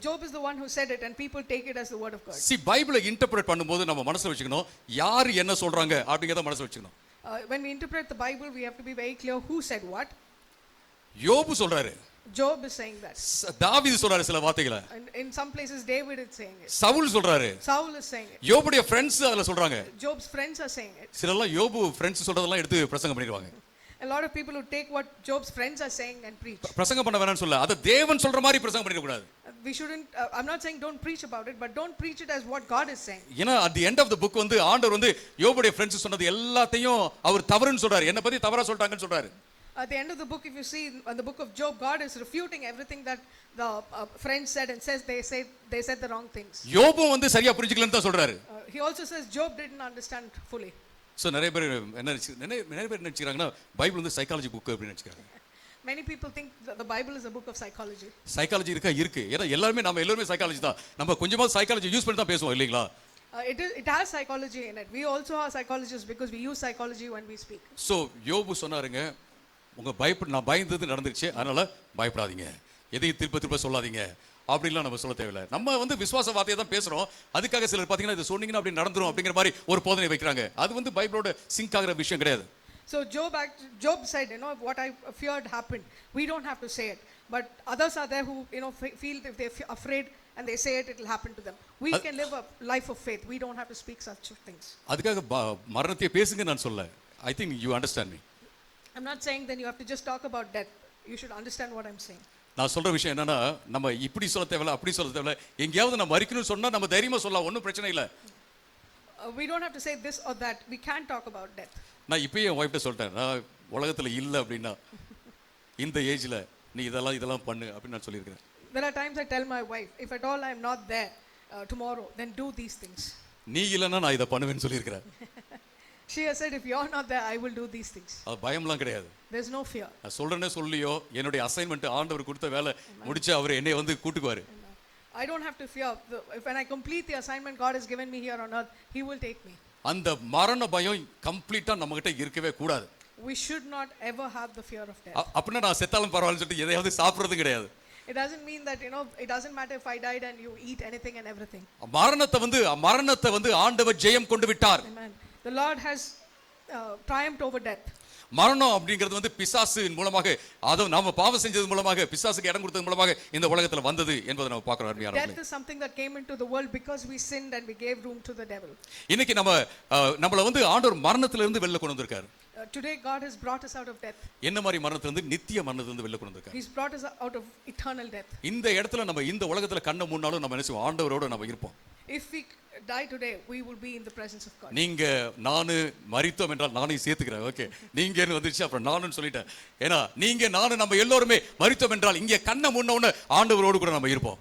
Job is the one who said it and people take it as the word of God. See, பைபிளை interpret பண்ணும்போது நம்ம மனசுல வச்சுக்கணும், யார் என்ன சொல்றாங்க அப்படிங்கறத மனசுல வச்சுக்கணும். When we interpret the Bible, we have to be very clear who said what. யோபு சொல்றாரு, Job is saying that. தாவீது சொல்றாரு சில வார்த்தைகளை. And in some places David is saying it. Saul சொல்றாரு. Saul is saying it. யோபுடைய ஃப்ரெண்ட்ஸ் அதல சொல்றாங்க. Job's friends are saying it. சிலர்லாம் யோபு ஃப்ரெண்ட்ஸ் சொல்றதெல்லாம் எடுத்து பிரசங்கம் பண்ணிடுவாங்க. A lot of people who take what Job's friends are saying and preach. பிரசங்கம் பண்ண வேணாம்னு சொல்ல, அத தேவன் சொல்ற மாதிரி பிரசங்கம் பண்ணிட கூடாது. We shouldn't, I'm not saying don't preach about it, but don't preach it as what God is saying. ஏன்னா at the end of the book வந்து ஆண்டவர் வந்து யோபுடைய ஃப்ரெண்ட்ஸ் சொன்னது எல்லாத்தையும் அவர் தவறுன்னு சொல்றாரு, என்ன பத்தி தவறா சொல்லிட்டாங்கன்னு சொல்றாரு. At the end of the book, if you see in the book of Job, God is refuting everything that the friends said and says they said the wrong things. யோபு வந்து சரியா புரிஞ்சிக்கலன்னு தான் சொல்றாரு. He also says Job didn't understand fully. So நிறைய பேர் என்ன நினைச்சுக்கிறாங்கன்னா Bible வந்து psychology book அப்படின்னு நினைச்சுக்கிறாங்க. Many people think that the Bible is a book of psychology. Psychology இருக்கு. ஏன்னா எல்லாருமே சைக்காலஜி தான். நம்ம கொஞ்சமா சைக்காலஜி யூஸ் பண்ணி தான் பேசுவோம் இல்லீங்களா? It has psychology in it. We also are psychologists because we use psychology when we speak. So யோபு சொன்னாருங்க, நான் பயந்தது நடந்துருச்சு, அதனால பயப்படாதீங்க, எதையும் திருப்ப சொல்லாதீங்க அப்படின்லாம் நம்ம சொல்ல தேவையில்லை. நம்ம வந்து விசுவாச வார்த்தையை தான் பேசுறோம், அதுக்காக சிலர் பார்த்தீங்கன்னா இது சொன்னீங்கன்னா அப்படி நடந்துரும் அப்படிங்கிற மாதிரி ஒரு போதனை வைக்கிறாங்க. அது வந்து பைபிளோட சிங்க் ஆகிற விஷயம் கிடையாது. So Job said, what I feared happened. We don't have to say it, but others are there who feel if they're afraid and they say it will happen to them. We can live a life of faith. We don't have to speak such things. அதுக்காக மரணத்தை பேசுங்க நான் சொல்ல. I think you understand me. I'm not saying then you have to just talk about death. You should understand what I'm saying. நான் சொல்ற விஷயம் என்னன்னா, நம்ம இப்படி சொல்ல தேவையில்ல, அப்படி சொல்ல தேவையில்ல, எங்கேயாவது நம்ம மரிக்கணும்னு சொன்னா நம்ம தைரியமா சொல்லலாம், ஒன்றும் பிரச்சனை இல்லை. We don't have to say this or that. We can talk about death. நான் இப்பயே என் ஒய்ஃப்ட்ட சொல்லிட்டேன், நான் உலகத்துல இல்லை அப்படின்னா இந்த ஏஜ்ல நீ இதெல்லாம் பண்ணு அப்படின்னு நான் சொல்லியிருக்கிறேன். There are times I tell my wife, if at all I'm not there tomorrow, then do these things. நீ இல்லைன்னா நான் இதை பண்ணுவேன்னு சொல்லியிருக்கிறேன். She has said, if you're not there, I will do these things. அது பயம்லாம் கிடையாது. There's no fear. நான் சொல்றேனே சொல்லியோ, என்னுடைய அசைன்மெண்ட் ஆண்டவர் கொடுத்த வேலை முடிச்சு அவர் என்னை வந்து கூட்டுக்குவாரு. I don't have to fear. When I complete the assignment God has given me here on earth, He will take me. அந்த மரண பயம் கம்ப்ளீட்டா நம்ம கிட்ட இருக்கவே கூடாது. We should not ever have the fear of death. அப்படின்னா நான் செத்தாலும் பரவாயில்லைன்னு சொல்லிட்டு எதையாவது சாப்பிடுறது கிடையாது. It doesn't mean that it doesn't matter if I died and you eat anything and everything. மரணத்தை வந்து ஆண்டவர் ஜெயம் கொண்டு விட்டார். Amen. The Lord has triumphed over death. மரணம் அப்படிங்கிறது வந்து பிசாசின் மூலமாக, அதுவும் நாம பாவம் செஞ்சது மூலமாக, பிசாசுக்கு இடம் கொடுத்தது மூலமாக இந்த உலகத்துல வந்தது என்பதை நம்ம பார்க்கிறோம் அருமையானவர்களே. Death is something that came into the world because we sinned and we gave room to the devil. இன்னைக்கு நம்மள வந்து ஆண்டவர் மரணத்துல இருந்து வெளில கொண்டு வந்திருக்காரு. Today God has brought us out of death. என்ன மாதிரி மரணத்துல இருந்து நித்திய மரணத்துல இருந்து வெளில கொண்டு வந்திருக்காரு. He's brought us out of eternal death. இந்த இடத்துல நம்ம இந்த உலகத்துல கண்ண மூடினாலும் நம்ம நினைச்சோம் ஆண்டவரோட நம்ம இருப்போம். If we die today, we will be in the presence of God. நீங்க நானு மரித்தோம் என்றால் நானும் சேர்த்துக்கிறேன். ஓகே, நீங்க வந்துச்சு அப்புறம் நானும் சொல்லிட்டேன். ஏன்னா நீங்க நானும் நம்ம எல்லோருமே மரித்தோம் என்றால் இங்கே கண்ணை முன்னோன்னு ஆண்டவரோடு கூட நம்ம இருப்போம்.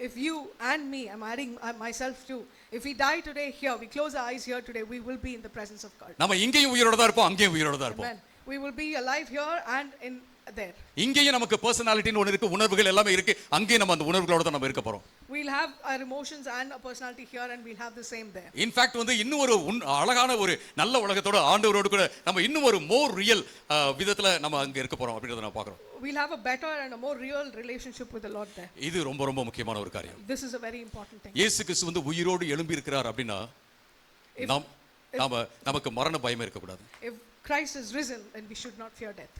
If you and me, I'm adding myself too. If we die today here, we close our eyes here today, we will be in the presence of God. நம்ம இங்கேயும் உயிரோட தான் இருப்போம், அங்கேயும் உயிரோட தான் இருப்போம். Amen. We will be alive here and in there. இங்கேயும் நமக்கு பர்சனாலிட்டின்னு ஒன்று இருக்கு, உணர்வுகள் எல்லாமே இருக்கு. அங்கேயும் நம்ம அந்த உணர்வுகளோட தான் நம்ம இருக்க போறோம். We'll have our emotions and a personality here, and we'll have the same there. In fact இன்னும் ஒரு அழகான ஒரு நல்ல உலகத்தோட ஆண்டவரோடு கூட நம்ம இன்னும் ஒரு மோர் ரியல் விதத்துல நம்ம அங்க இருக்க போறோம் அப்படின்றத நான் பார்க்கறோம். We'll have a better and a more real relationship with the Lord there. இது ரொம்ப ரொம்ப முக்கியமான ஒரு காரியம். This is a very important thing. இயேசு கிறிஸ்து உயிரோடு எழும்பி இருக்கிறார் அப்படின்னா நமக்கு மரண பயமே இருக்க கூடாது. If Christ is risen, then we should not fear death.